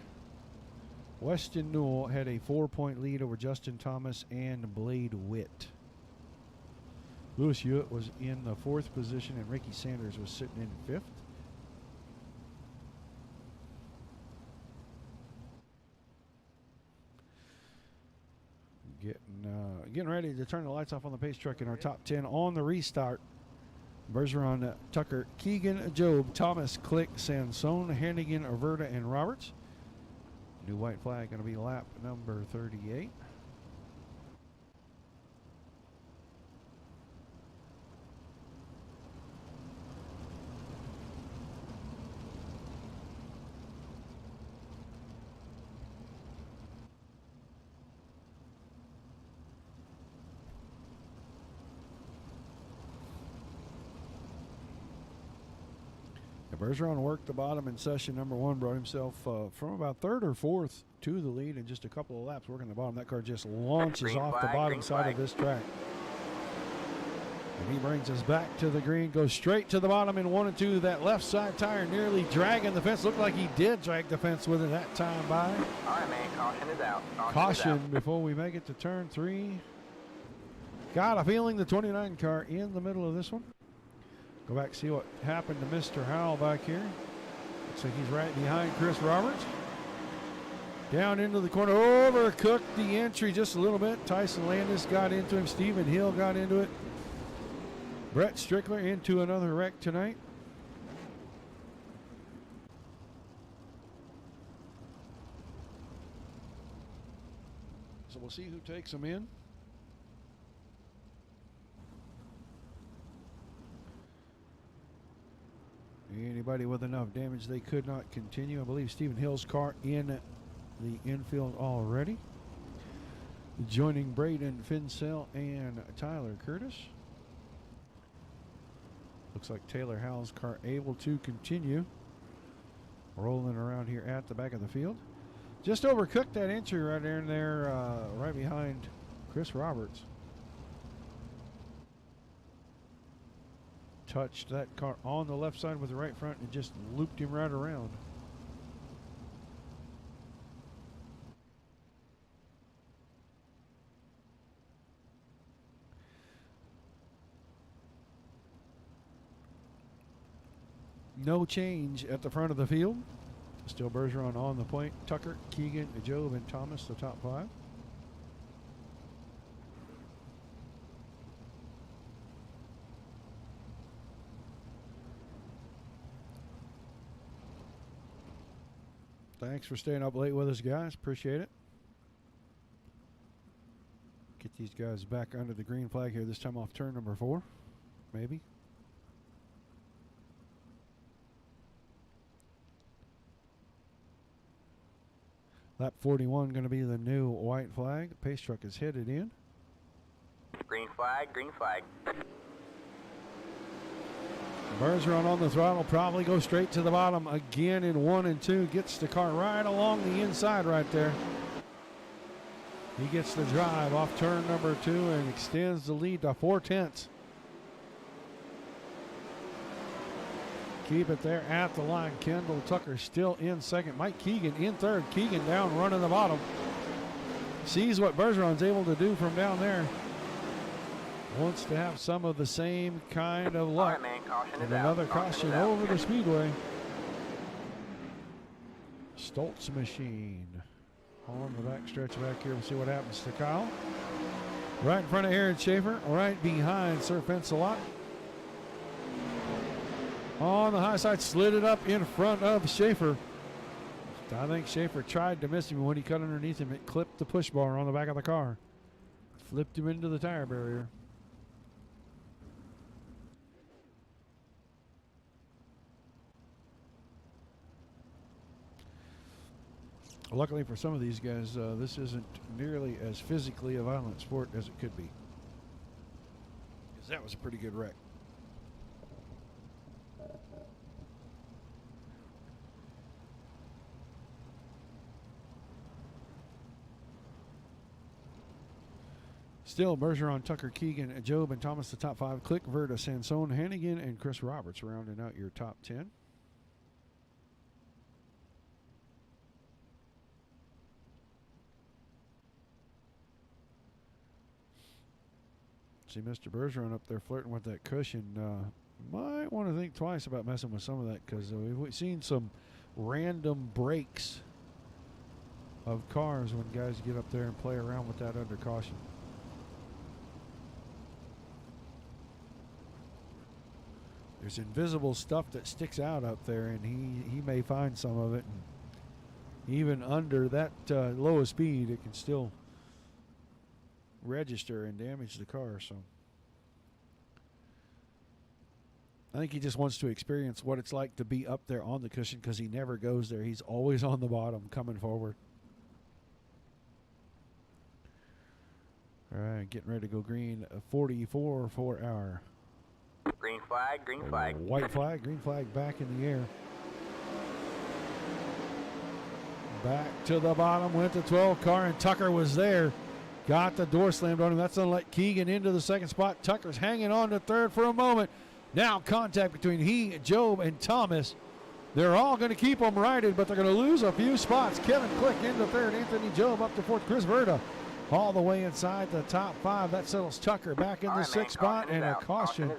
Speaker 1: Weston Newell had a 4-point lead over Justin Thomas and Blade Witt. Lewis Hewitt was in the 4th position, and Ricky Sanders was sitting in 5th. getting ready to turn the lights off on the pace truck in our top 10 on the restart. Bergeron, Tucker, Keegan, Job, Thomas, Click, Sansone, Hannigan, Averta, and Roberts. New white flag going to be lap number 38. Bergeron worked the bottom in session number 1, brought himself from about 3rd or 4th to the lead in just a couple of laps working the bottom. That car just launches off the bottom side of this track. And he brings us back to the green, goes straight to the bottom in 1 and 2. That left side tire nearly dragging the fence. Looked like he did drag the fence with it that time by.
Speaker 5: All right, man. Caution is out.
Speaker 1: Caution before we make it to turn 3. Got a feeling the 29 car in the middle of this one. Go back, see what happened to Mr. Howell back here. Looks like he's right behind Chris Roberts. Down into the corner, overcooked the entry just a little bit. Tyson Landis got into him. Stephen Hill got into it. Brett Strickler into another wreck tonight. So we'll see who takes them in. Anybody with enough damage they could not continue. I believe Stephen Hill's car in the infield already. Joining Braden Finsell and Tyler Curtis. Looks like Taylor Howell's car able to continue rolling around here at the back of the field. Just overcooked that entry right there, right behind Chris Roberts. Touched that car on the left side with the right front and just looped him right around. No change at the front of the field. Still Bergeron on the point. Tucker, Keegan, Job, and Thomas, the top 5. Thanks for staying up late with us, guys. Appreciate it. Get these guys back under the green flag here, this time off turn number 4, maybe. Lap 41 going to be the new white flag. Pace truck is headed in.
Speaker 5: Green flag, green flag.
Speaker 1: Bergeron on the throttle, probably go straight to the bottom again in 1 and 2. Gets the car right along the inside right there. He gets the drive off turn number 2 and extends the lead to 4/10. Keep it there at the line. Kendall Tucker still in second. Mike Keegan in third. Keegan down running the bottom. Sees what Bergeron's able to do from down there. Wants to have some of the same kind of luck.
Speaker 5: All right, man. Caution
Speaker 1: And
Speaker 5: is
Speaker 1: another
Speaker 5: out.
Speaker 1: caution
Speaker 5: is out.
Speaker 1: over the speedway. Stoltz machine on the back stretch back here. We'll see what happens to Kyle. Right in front of Aaron Schaefer. Right behind Sir Fence-A-Lot. On the high side, slid it up in front of Schaefer. I think Schaefer tried to miss him. When he cut underneath him, it clipped the push bar on the back of the car. Flipped him into the tire barrier. Luckily for some of these guys, this isn't nearly as physically a violent sport as it could be. Because that was a pretty good wreck. Still, Bergeron, Tucker, Keegan, Job, and Thomas, the top 5. Click, Verta, Sansone, Hannigan, and Chris Roberts rounding out your top 10. See Mr. Bergeron up there flirting with that cushion. Might want to think twice about messing with some of that, because we've seen some random breaks of cars when guys get up there and play around with that under caution. There's invisible stuff that sticks out up there, and he may find some of it. And even under that lowest speed, it can still register and damage the car. So I think he just wants to experience what it's like to be up there on the cushion, because he never goes there. He's always on the bottom coming forward. All right, getting ready to go green. 44 for our
Speaker 5: Green flag, green flag.
Speaker 1: white flag. Green flag back in the air. Back to the bottom went the 12 car, and Tucker was there. Got the door slammed on him. That's going to let Keegan into the second spot. Tucker's hanging on to third for a moment. Now contact between he, Job, and Thomas. They're all going to keep them righted, but they're going to lose a few spots. Kevin Click into third. Anthony Job up to fourth. Chris Verda all the way inside the top 5. That settles Tucker back in the sixth spot, and a caution.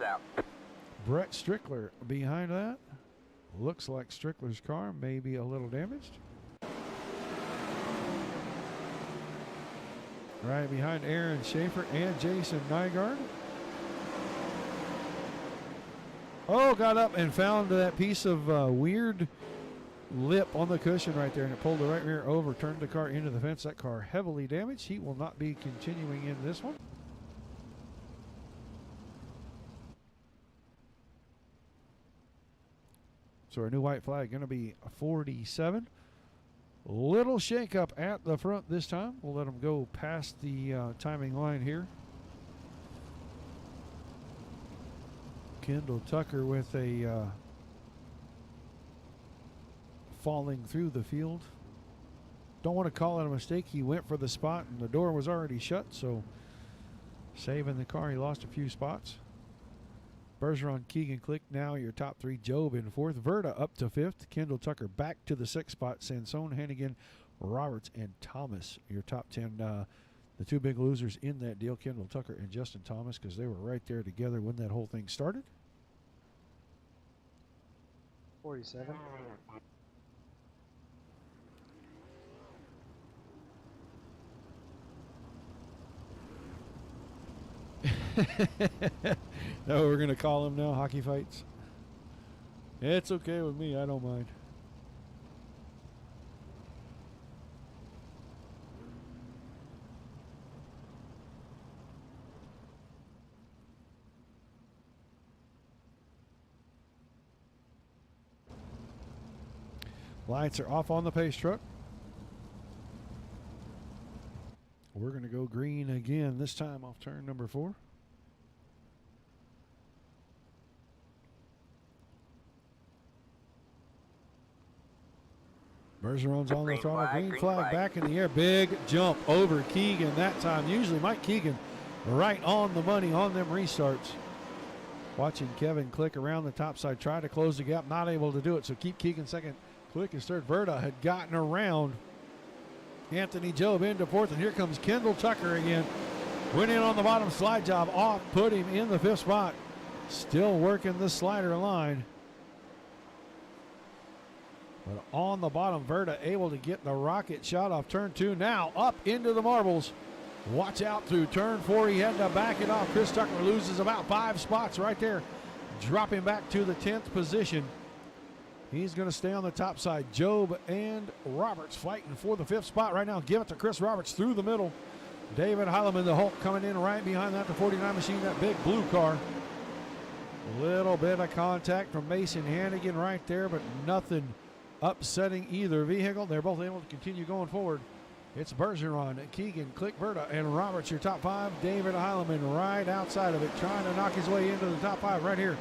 Speaker 1: Brett Strickler behind that. Looks like Strickler's car may be a little damaged. Right behind Aaron Schaefer and Jason Nygaard. Oh, got up and found that piece of weird lip on the cushion right there, and it pulled the right rear over, turned the car into the fence. That car heavily damaged. He will not be continuing in this one. So our new white flag going to be 47. Little shakeup at the front this time. We'll let them go past the timing line here. Kendall Tucker with a falling through the field. Don't want to call it a mistake. He went for the spot and the door was already shut, so saving the car. He lost a few spots. Bergeron, Keegan Click now your top 3. Job in 4th. Verda up to 5th. Kendall Tucker back to the 6th spot. Sansone, Hannigan, Roberts, and Thomas your top 10. The 2 big losers in that deal, Kendall Tucker and Justin Thomas, because they were right there together when that whole thing started.
Speaker 6: 47.
Speaker 1: No, we're going to call them now, hockey fights. It's okay with me. I don't mind. Lights are off on the pace truck. We're going to go green again, this time off turn number 4. Bergeron's on the throttle. Green flag back in the air. Big jump over Keegan that time. Usually Mike Keegan right on the money on them restarts. Watching Kevin Click around the top side, try to close the gap. Not able to do it, so keep Keegan second. Click is third. Verda had gotten around Anthony Job into 4th, and here comes Kendall Tucker again. Went in on the bottom slide job off, put him in the 5th spot. Still working the slider line. But on the bottom, Verda able to get the rocket shot off turn 2. Now up into the marbles. Watch out through turn 4. He had to back it off. Chris Tucker loses about 5 spots right there. Dropping back to the 10th position. He's going to stay on the top side. Job and Roberts fighting for the 5th spot right now. Give it to Chris Roberts through the middle. David Heileman, the Hulk, coming in right behind that, the 49 machine, that big blue car. A little bit of contact from Mason Hannigan right there, but nothing upsetting either vehicle. They're both able to continue going forward. It's Bergeron, Keegan, Click, Verda, and Roberts, your top 5. David Heileman right outside of it, trying to knock his way into the top 5 right here.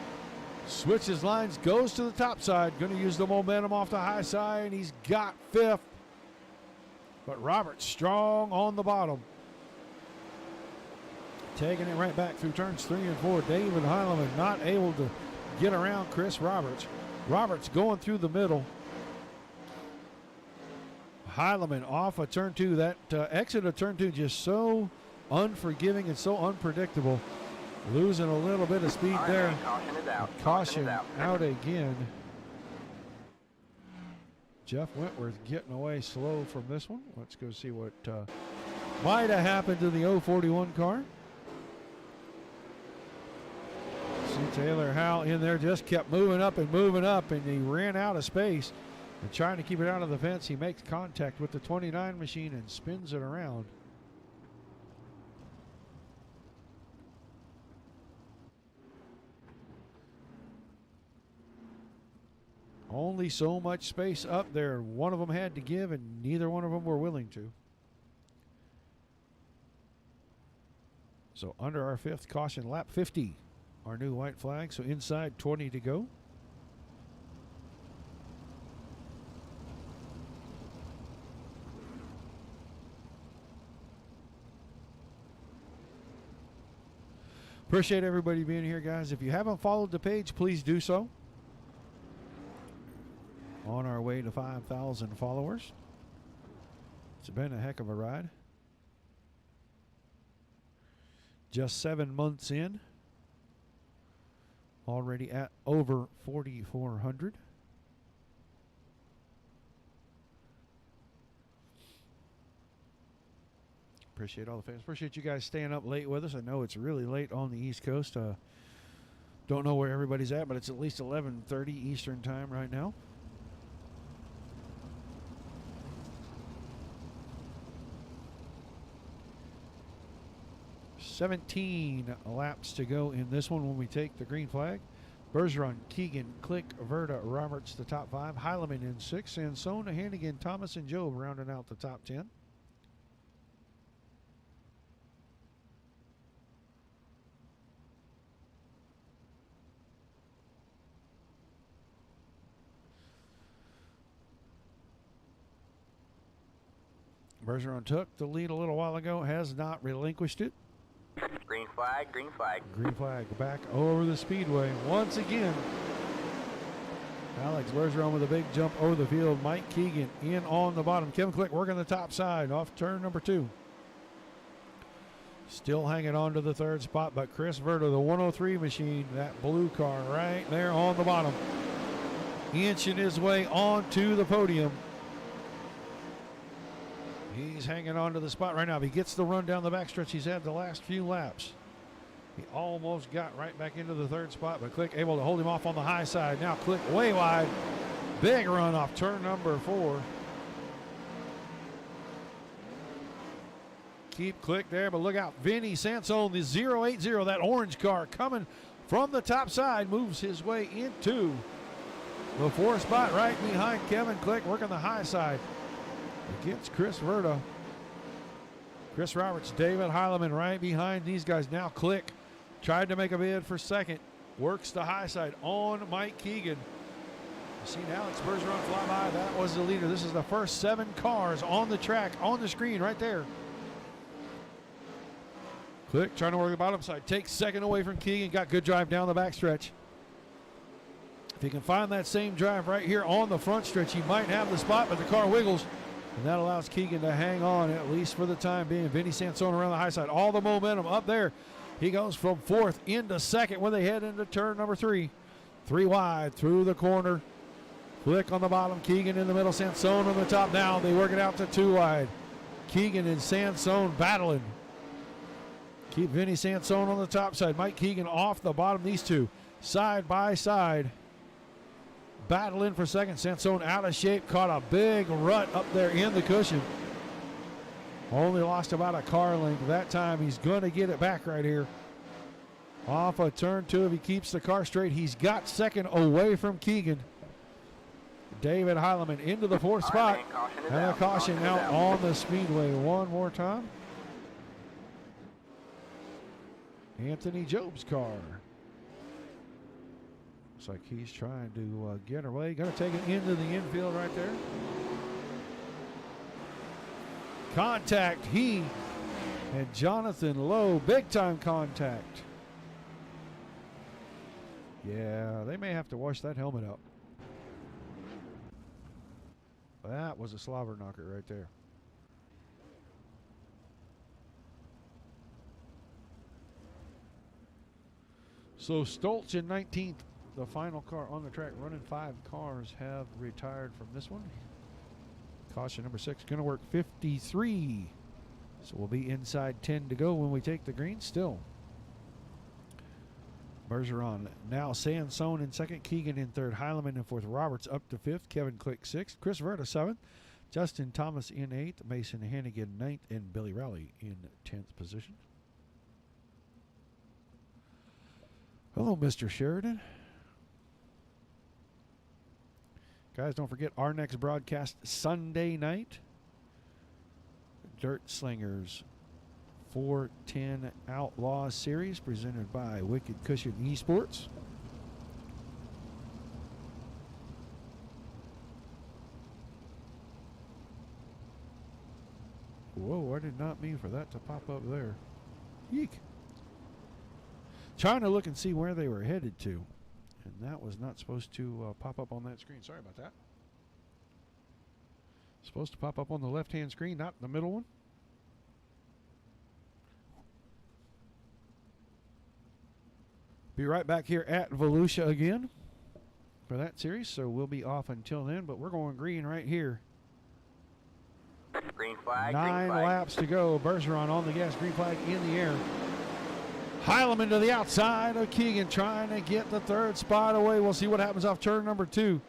Speaker 1: Switches lines, goes to the top side. Going to use the momentum off the high side. He's got 5th. But Roberts strong on the bottom. Taking it right back through turns 3 and 4. David Heileman not able to get around Chris Roberts. Roberts going through the middle. Heileman off of turn 2. That exit of turn 2 just so unforgiving and so unpredictable. Losing a little bit of speed there.
Speaker 5: Man, caution is out.
Speaker 1: Caution out again. Jeff Wentworth getting away slow from this one. Let's go see what might have happened to the 041 car. See Taylor Howell in there just kept moving up, and he ran out of space. And trying to keep it out of the fence, he makes contact with the 29 machine and spins it around. Only so much space up there. One of them had to give, and neither one of them were willing to. So under our 5th caution, lap 50, our new white flag. So inside 20 to go. Appreciate everybody being here, guys. If you haven't followed the page, please do so. On our way to 5,000 followers. It's been a heck of a ride. Just 7 months in. Already at over 4,400. Appreciate all the fans. Appreciate you guys staying up late with us. I know it's really late on the East Coast. Don't know where everybody's at, but it's at least 11:30 Eastern time right now. $17 laps to go in this one when we take the green flag. Bergeron, Keegan, Click, Verda, Roberts, the top 5. Heilemann in 6. Sansone, Hannigan, Thomas, and Job rounding out the top 10. Bergeron took the lead a little while ago, has not relinquished it.
Speaker 5: Green flag, green flag.
Speaker 1: Green flag back over the speedway once again. Alex Bergeron with a big jump over the field. Mike Keegan in on the bottom. Kevin Click working the top side off turn number 2. Still hanging on to the 3rd spot, but Chris Verda, the 103 machine, that blue car right there on the bottom, inching his way onto the podium. He's hanging on to the spot right now. If he gets the run down the backstretch he's had the last few laps, he almost got right back into the 3rd spot, but Click able to hold him off on the high side. Now Click way wide. Big run off turn number 4. Keep Click there, but look out. Vinny Sansone, the 080, that orange car coming from the top side, moves his way into the 4th spot right behind Kevin Click, working the high side. Against Chris Verda. Chris Roberts, David Heilemann right behind these guys. Now Click tried to make a bid for 2nd. Works the high side on Mike Keegan. You've seen Alex Bergeron fly by. That was the leader. This is the first 7 cars on the track, on the screen right there. Click trying to work the bottom side. Takes 2nd away from Keegan. Got good drive down the backstretch. If he can find that same drive right here on the front stretch, he might have the spot, but the car wiggles. And that allows Keegan to hang on, at least for the time being. Vinny Sansone around the high side. All the momentum up there. He goes from 4th into 2nd when they head into turn number 3. 3 wide through the corner. Click on the bottom. Keegan in the middle. Sansone on the top. Now they work it out to 2 wide. Keegan and Sansone battling. Keep Vinny Sansone on the top side. Mike Keegan off the bottom. These two side by side. Battling for 2nd. Sansone out of shape. Caught a big rut up there in the cushion. Only lost about a car length that time. He's going to get it back right here. Off of turn 2. If he keeps the car straight, he's got 2nd away from Keegan. David Heilemann into the 4th spot. And a caution out on the speedway one more time. Anthony Job's car. Looks like he's trying to get away. Going to take it into the infield right there. Contact. He and Jonathan Lowe. Big time contact. Yeah, they may have to wash that helmet out. That was a slobber knocker right there. So Stoltz in 19th, the final car on the track, running 5 cars have retired from this one. Caution number 6, going to work 53. So we'll be inside 10 to go when we take the green still. Bergeron now Sansone in second, Keegan in third, Heileman in fourth, Roberts up to fifth, Kevin Click sixth, Chris Verta seventh, Justin Thomas in eighth, Mason Hannigan ninth, and Billy Rowley in 10th position. Hello, Mr. Sheridan. Guys, don't forget our next broadcast Sunday night. Dirt Slingers 410 Outlaws Series presented by Wicked Cushion Esports. Whoa, I did not mean for that to pop up there. Yeek. Trying to look and see where they were headed to. And that was not supposed to pop up on that screen. Sorry about that. Supposed to pop up on the left-hand screen, not the middle one. Be right back here at Volusia again for that series. So we'll be off until then, but we're going green right here.
Speaker 5: Green flag.
Speaker 1: 9
Speaker 5: green flag.
Speaker 1: laps to go. Bergeron on the gas, green flag in the air. Heileman to the outside of Keegan, trying to get the third spot away. We'll see what happens off turn number 2.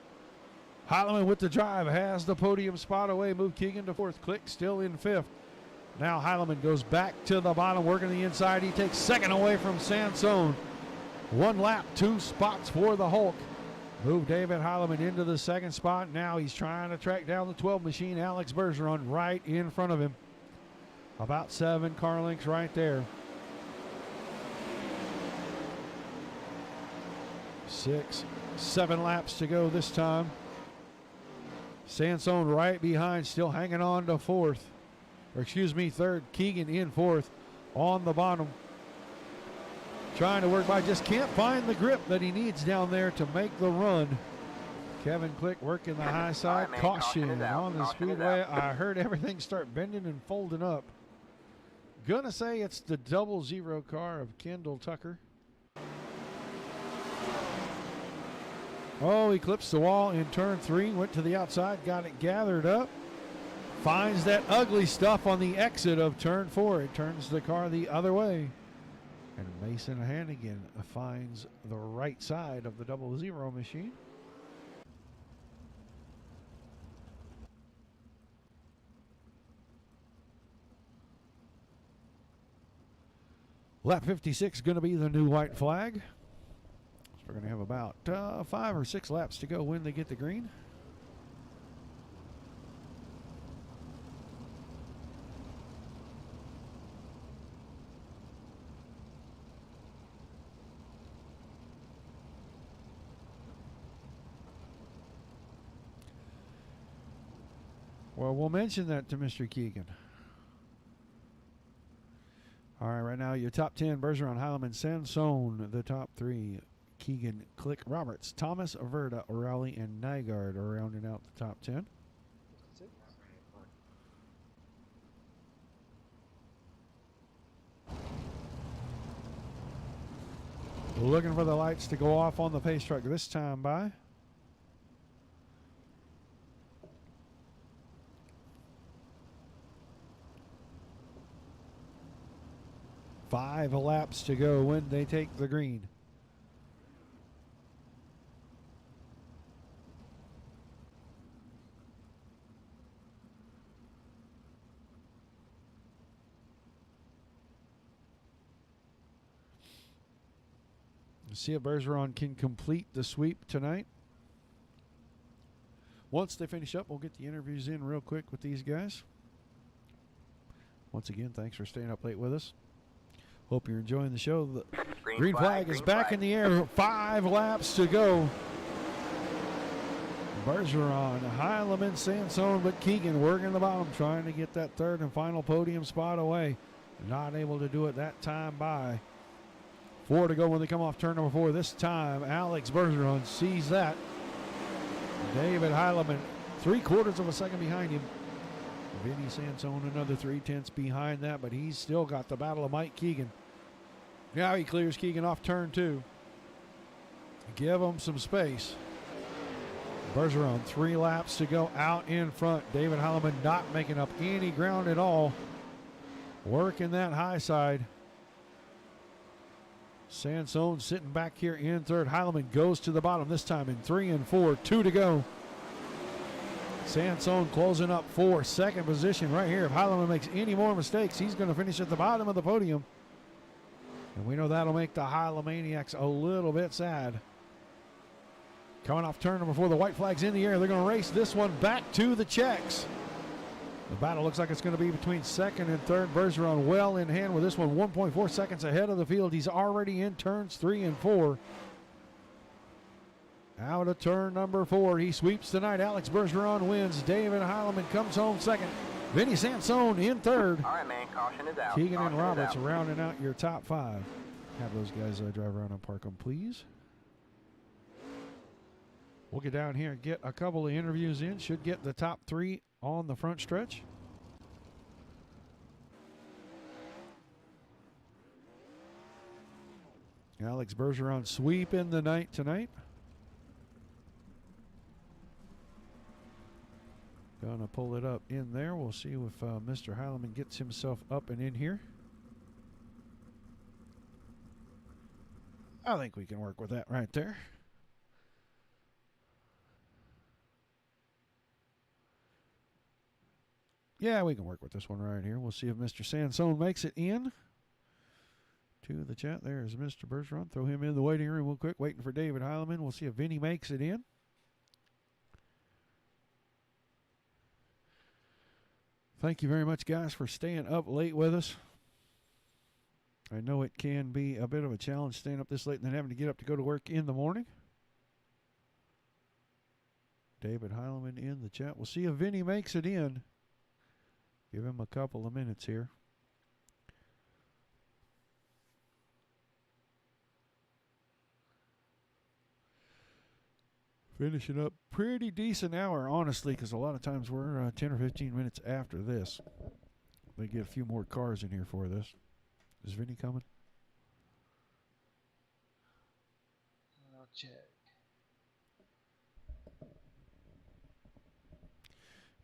Speaker 1: Heileman with the drive has the podium spot away. Move Keegan to fourth. Click still in fifth. Now Heileman goes back to the bottom, working the inside. He takes second away from Sansone. 1 lap, 2 spots for the Hulk. Move David Heileman into the second spot. Now he's trying to track down the 12 machine, Alex Bergeron, right in front of him. About 7 car lengths right there. 6, 7 laps to go this time. Sansone right behind, still hanging on to fourth. Or excuse me, third. Keegan in fourth on the bottom. Trying to work by, just can't find the grip that he needs down there to make the run. Kevin Click working the high side.
Speaker 5: Right,
Speaker 1: Caution
Speaker 5: caution is out,
Speaker 1: on the
Speaker 5: caution is
Speaker 1: speedway.
Speaker 5: out.
Speaker 1: I heard everything start bending and folding up. Gonna say it's the 00 car of Kendall Tucker. Oh, he clips the wall in turn 3, went to the outside, got it gathered up. Finds that ugly stuff on the exit of turn 4. It turns the car the other way. And Mason Hannigan finds the right side of the 00 machine. Lap 56 going to be the new white flag. So we're going to have about 5 or 6 laps to go when they get the green. Well, we'll mention that to Mr. Keegan. All right, right now your top 10, Bergeron, Heileman, Sansone. The top 3, Keegan, Click, Roberts, Thomas, Verta, Rowley, and Nygaard are rounding out the top 10. Looking for the lights to go off on the pace truck this time by. Five laps to go when they take the green. See if Bergeron can complete the sweep tonight. Once they finish up, we'll get the interviews in real quick with these guys. Once again, thanks for staying up late with us. Hope you're enjoying the show. The green flag is back in the air. 5 laps to go. Bergeron, Heileman, Sansone, but Keegan working the bottom, trying to get that third and final podium spot away. Not able to do it that time by. 4 to go when they come off turn number 4. This time, Alex Bergeron sees that. David Heileman, 3/4 of a second behind him. Vinny Sansone another 3/10 behind that, but he's still got the battle of Mike Keegan. Now he clears Keegan off turn 2. Give him some space. Bergeron, 3 laps to go out in front. David Heileman not making up any ground at all. Working that high side. Sansone sitting back here in third. Heilemann goes to the bottom this time in 3 and 4. 2 to go. Sansone closing up for second position right here. If Heilemann makes any more mistakes, he's going to finish at the bottom of the podium. And we know that'll make the Heilemaniacs a little bit sad. Coming off turn number 4, the white flag's in the air. They're going to race this one back to the checks. The battle looks like it's going to be between second and third. Bergeron well in hand with this one, 1.4 seconds ahead of the field. He's already in turns 3 and 4. Out of turn number 4, he sweeps tonight. Alex Bergeron wins. David Heilemann comes home second. Vinny Sansone in third.
Speaker 5: All right, man. Caution is out.
Speaker 1: Keegan
Speaker 5: Caution
Speaker 1: and Roberts
Speaker 5: is out.
Speaker 1: rounding out your top 5. Have those guys drive around and park them, please. We'll get down here and get a couple of interviews in. Should get the top 3 on the front stretch. Alex Bergeron sweeping the night tonight. Gonna pull it up in there. We'll see if Mr. Heilemann gets himself up and in here. I think we can work with that right there. Yeah, we can work with this one right here. We'll see if Mr. Sansone makes it in to the chat. There's Mr. Bergeron. Throw him in the waiting room real quick, waiting for David Heilemann. We'll see if Vinny makes it in. Thank you very much, guys, for staying up late with us. I know it can be a bit of a challenge staying up this late and then having to get up to go to work in the morning. David Heilemann in the chat. We'll see if Vinny makes it in. Give him a couple of minutes here. Finishing up pretty decent hour, honestly, because a lot of times we're 10 or 15 minutes after this. They get a few more cars in here for this. Is Vinny coming?
Speaker 6: I'll check.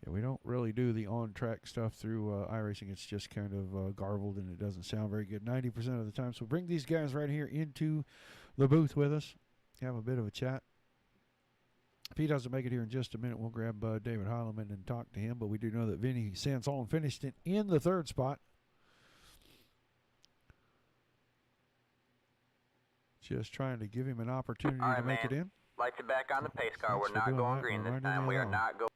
Speaker 1: Yeah, we don't really do the on-track stuff through iRacing. It's just kind of garbled and it doesn't sound very good 90% of the time. So bring these guys right here into the booth with us. Have a bit of a chat. If he doesn't make it here in just a minute, we'll grab David Heilemann and talk to him. But we do know that Vinny Sansone finished in the third spot. Just trying to give him an opportunity to make it in.
Speaker 5: Lights are back on the pace car.
Speaker 1: Thanks
Speaker 5: We're
Speaker 1: for
Speaker 5: not
Speaker 1: doing
Speaker 5: going
Speaker 1: that.
Speaker 5: green
Speaker 1: We're
Speaker 5: this
Speaker 1: running
Speaker 5: time.
Speaker 1: it
Speaker 5: We are
Speaker 1: out.
Speaker 5: not going.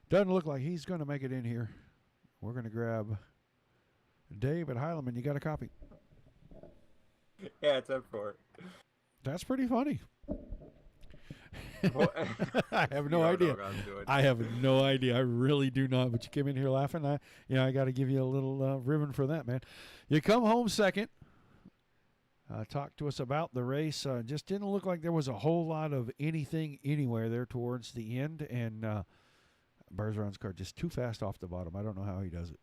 Speaker 1: Doesn't look like he's going to make it in here. We're going to grab David Heilemann. You got a copy?
Speaker 7: Yeah, it's up for it.
Speaker 1: That's pretty funny.
Speaker 7: Well,
Speaker 1: I have no
Speaker 7: you don't know
Speaker 1: idea.
Speaker 7: what I'm doing.
Speaker 1: I have no idea. I really do not. But you came in here laughing. I got to give you a little ribbon for that, man. You come home second. Talk to us about the race. Just didn't look like there was a whole lot of anything anywhere there towards the end. And Bergeron's car just too fast off the bottom. I don't know how he does it.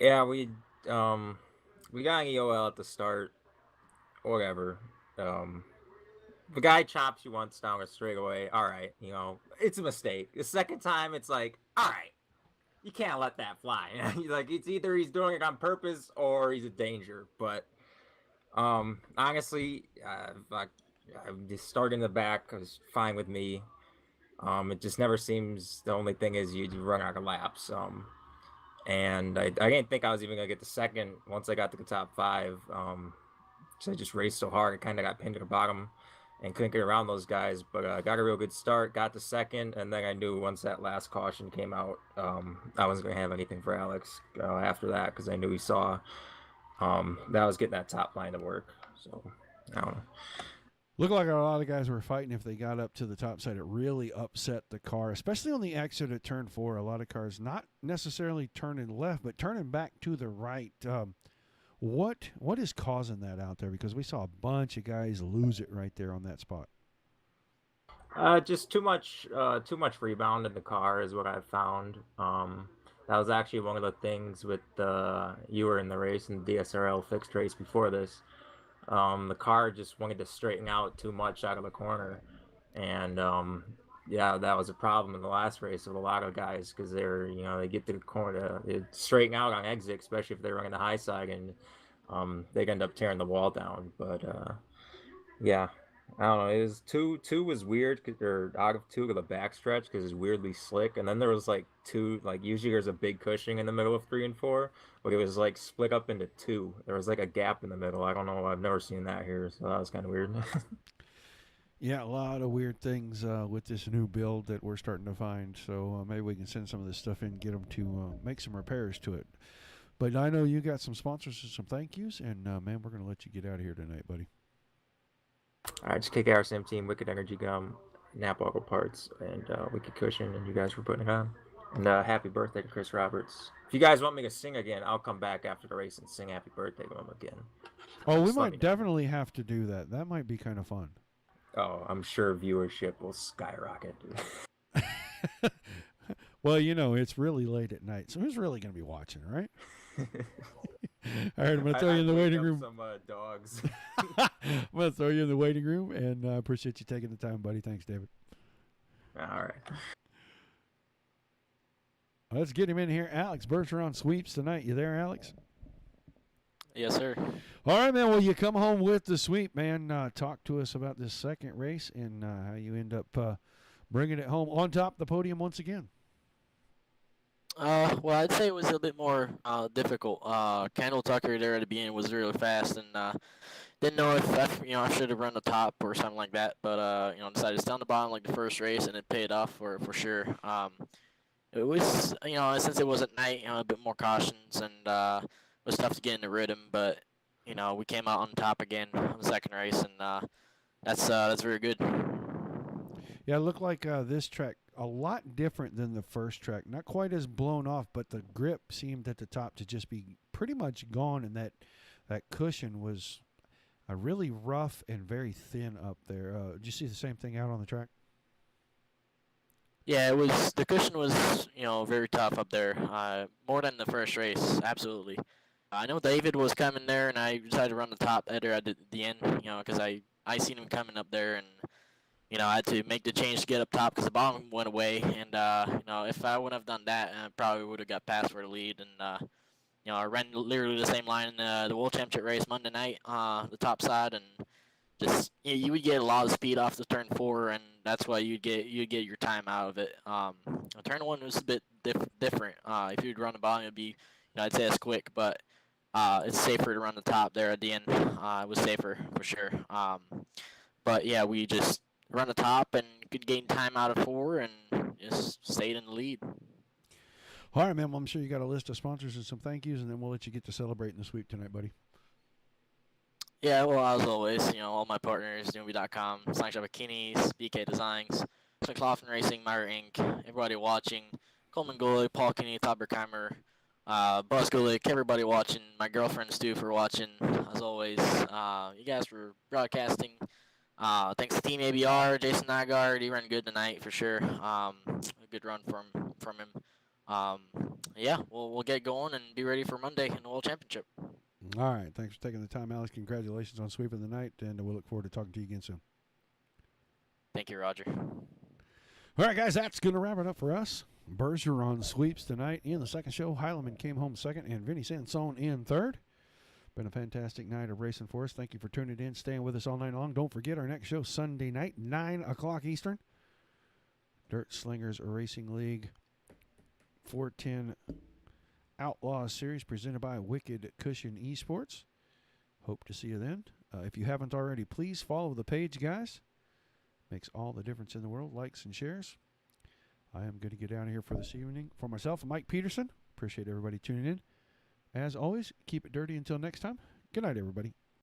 Speaker 7: Yeah, we got an EOL at the start. Whatever. The guy chops you once down a straightaway. All right, it's a mistake. The second time, it's like, all right, you can't let that fly. Like, it's either he's doing it on purpose or he's a danger. But honestly, just starting the back is fine with me. It just never seems. The only thing is you run out of laps. And I didn't think I was even gonna get the second once I got to the top 5. So I just raced so hard, I kind of got pinned to the bottom and couldn't get around those guys. But I got a real good start, got the second, and then I knew once that last caution came out, I wasn't gonna have anything for Alex after that because I knew he saw that I was getting that top line to work. So I don't know.
Speaker 1: Looked like a lot of guys were fighting if they got up to the top side. It really upset the car, especially on the exit at turn 4. A lot of cars not necessarily turning left, but turning back to the right. What is causing that out there? Because we saw a bunch of guys lose it right there on that spot.
Speaker 7: Just too much rebound in the car is what I've found. That was actually one of the things with you were in the race in the DSRL fixed race before this. The car just wanted to straighten out too much out of the corner, and yeah, that was a problem in the last race with a lot of guys because they're they get to the corner, they straighten out on exit, especially if they're running the high side, and they end up tearing the wall down. But yeah, I don't know. It was two was weird, or out of two of the backstretch because it's weirdly slick, and then there was like two, like usually there's a big cushion in the middle of 3 and 4, but it was like split up into two. There was like a gap in the middle. I don't know. I've never seen that here, so that was kind of weird.
Speaker 1: Yeah, a lot of weird things with this new build that we're starting to find. So maybe we can send some of this stuff in and get them to make some repairs to it. But I know you got some sponsors and some thank yous, and man, we're going to let you get out of here tonight, buddy.
Speaker 7: All right, just KKRSM team, Wicked Energy Gum, Napa Auto Parts, and Wicked Cushion, and you guys for putting it on. And happy birthday to Chris Roberts. If you guys want me to sing again, I'll come back after the race and sing happy birthday to him again.
Speaker 1: Oh, we might definitely have to do that. That might be kind of fun.
Speaker 7: Oh, I'm sure viewership will skyrocket.
Speaker 1: Well, it's really late at night, so who's really going to be watching, right? All right, I'm going to throw you in the waiting room.
Speaker 7: Some dogs.
Speaker 1: I'm going to throw you in the waiting room, and I appreciate you taking the time, buddy. Thanks, David.
Speaker 7: All right.
Speaker 1: Let's get him in here. Alex Bergeron sweeps tonight. You there, Alex?
Speaker 8: Yes, sir.
Speaker 1: All right, man. Well, you come home with the sweep, man. Talk to us about this second race and how you end up bringing it home on top of the podium once again.
Speaker 8: Well, I'd say it was a bit more difficult. Kendall Tucker there at the beginning was really fast, and didn't know if I should have run the top or something like that. But decided to stay on the bottom like the first race, and it paid off for sure. It was since it was at night, a bit more cautions, and it was tough to get in the rhythm. But we came out on top again on the second race, and that's very good.
Speaker 1: Yeah, it looked like this track a lot different than the first track. Not quite as blown off, but the grip seemed at the top to just be pretty much gone, and that cushion was really rough and very thin up there. Did you see the same thing out on the track?
Speaker 8: Yeah, the cushion was very tough up there, more than the first race, absolutely. I know David was coming there, and I decided to run the top header at the end, because I seen him coming up there, and I had to make the change to get up top because the bottom went away. And, if I wouldn't have done that, I probably would have got passed for the lead. And, I ran literally the same line in the World Championship race Monday night, the top side. And just, you would get a lot of speed off the turn 4, and that's why you'd get your time out of it. Turn 1 was a bit different. If you'd run the bottom, it'd be, I'd say it's quick. But it's safer to run the top there at the end. It was safer for sure. But, yeah, we just run the top and could gain time out of 4 and just stayed in the lead.
Speaker 1: All right, man. Well, I'm sure you got a list of sponsors and some thank yous, and then we'll let you get to celebrating the sweep tonight, buddy.
Speaker 8: Yeah, well, as always, all my partners, Doomby.com, Slingshot Bikinis, BK Designs, McLaughlin Racing, Meyer Inc., everybody watching, Coleman Golick, Paul Kinney, Todd Berkheimer, Buzz Golick, everybody watching, my girlfriend Stu for watching, as always. You guys for broadcasting. Thanks to Team ABR, Jason Nygaard. He ran good tonight for sure. A good run from him. Yeah, we'll get going and be ready for Monday in the World Championship.
Speaker 1: All right. Thanks for taking the time, Alex. Congratulations on sweeping the night, and we'll look forward to talking to you again soon.
Speaker 8: Thank you, Roger.
Speaker 1: All right, guys, that's going to wrap it up for us. Bergeron sweeps tonight in the second show. Heilemann came home second, and Vinny Sansone in third. Been a fantastic night of racing for us. Thank you for tuning in, staying with us all night long. Don't forget our next show Sunday night, 9 o'clock Eastern. Dirt Slingers Racing League 410 Outlaw Series presented by Wicked Cushion Esports. Hope to see you then. If you haven't already, please follow the page, guys. Makes all the difference in the world. Likes and shares. I am going to get out of here for this evening. For myself, Mike Peterson. Appreciate everybody tuning in. As always, keep it dirty until next time. Good night, everybody.